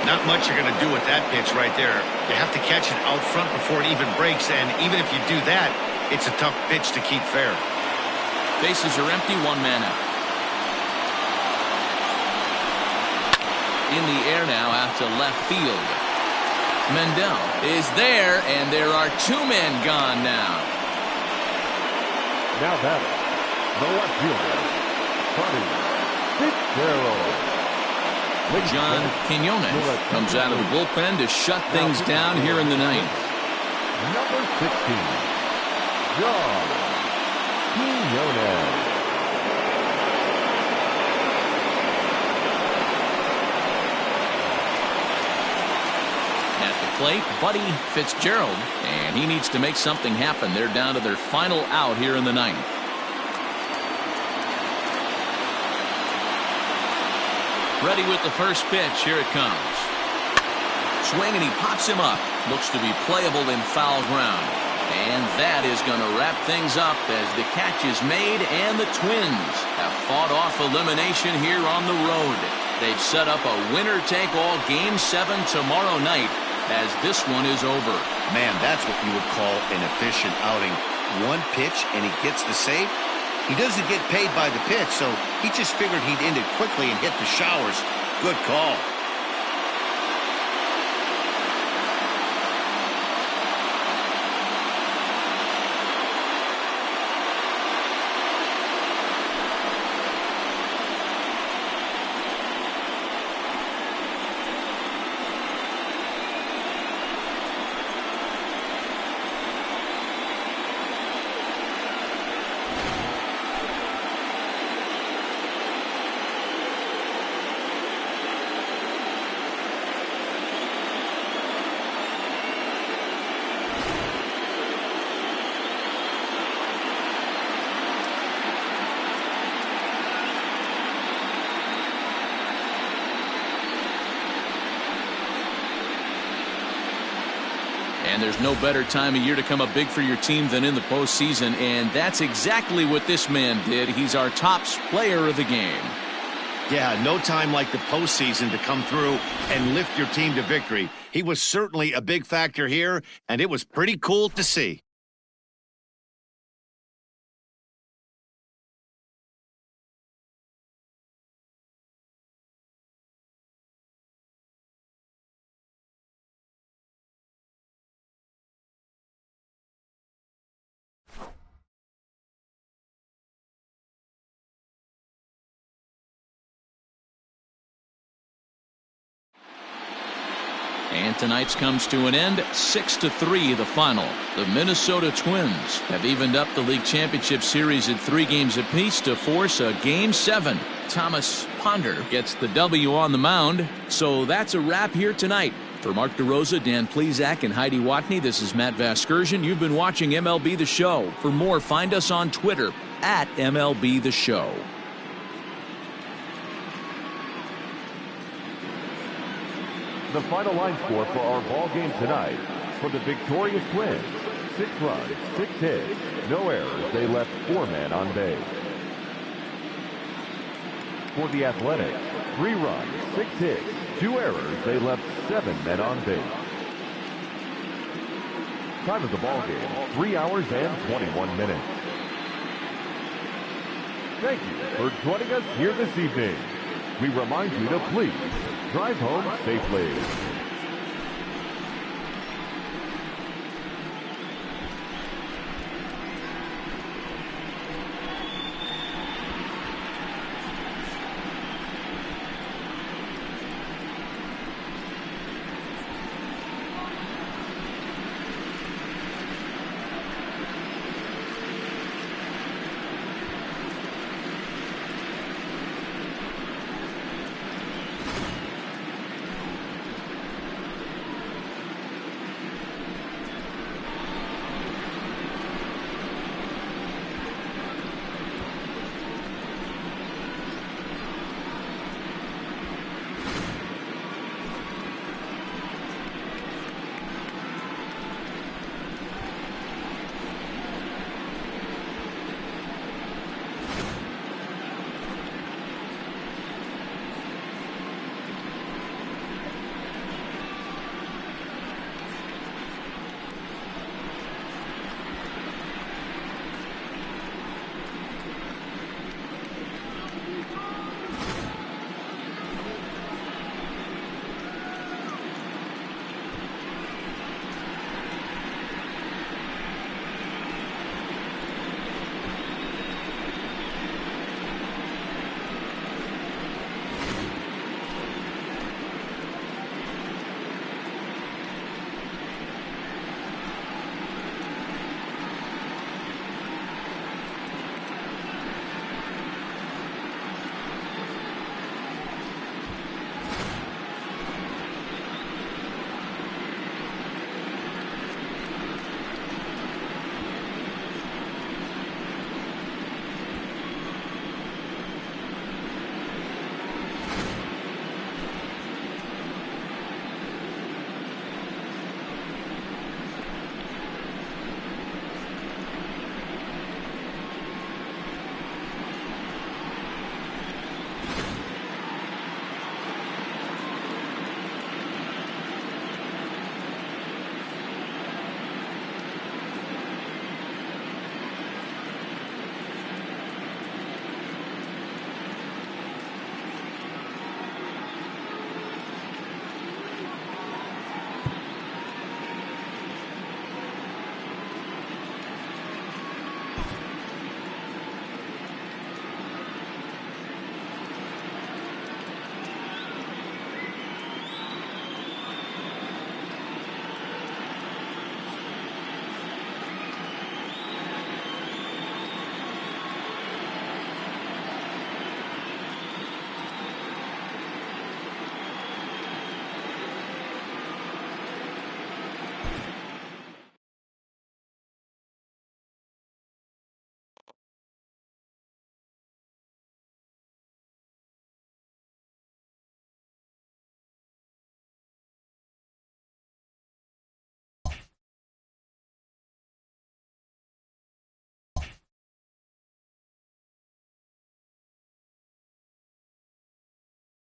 Not much you're going to do with that pitch right there. You have to catch it out front before it even breaks, and even if you do that, it's a tough pitch to keep fair. Bases are empty, one man out. In the air now out to left field. Mendel is there, and there are 2 men gone now. Now batter, the left fielder, Donnie Valentine. John Quinones comes out of the bullpen to shut things down here in the ninth. Number 16, John Quinones. At the plate, Buddy Fitzgerald, and he needs to make something happen. They're down to their final out here in the ninth. Ready with the first pitch. Here it comes. Swing, and he pops him up. Looks to be playable in foul ground. And that is going to wrap things up as the catch is made, and the Twins have fought off elimination here on the road. They've set up a winner-take-all Game 7 tomorrow night as this one is over. Man, that's what you would call an efficient outing. One pitch and he gets the save. He doesn't get paid by the pitch, so he just figured he'd end it quickly and hit the showers. Good call. And there's no better time of year to come up big for your team than in the postseason, and that's exactly what this man did. He's our top player of the game. Yeah, no time like the postseason to come through and lift your team to victory. He was certainly a big factor here, and it was pretty cool to see. And tonight's comes to an end, 6-3 the final. The Minnesota Twins have evened up the league championship series at 3 games apiece to force a Game 7. Thomas Ponder gets the W on the mound. So that's a wrap here tonight. For Mark DeRosa, Dan Plesac, and Heidi Watney, this is Matt Vasgersian. You've been watching MLB The Show. For more, find us on Twitter at MLB The Show. The final line score for our ball game tonight: for the victorious Twins, 6 runs, 6 hits, no errors. They left 4 men on base. For the Athletics, 3 runs, 6 hits, 2 errors. They left 7 men on base. Time of the ball game: 3 hours and 21 minutes. Thank you for joining us here this evening. We remind you to please drive home safely.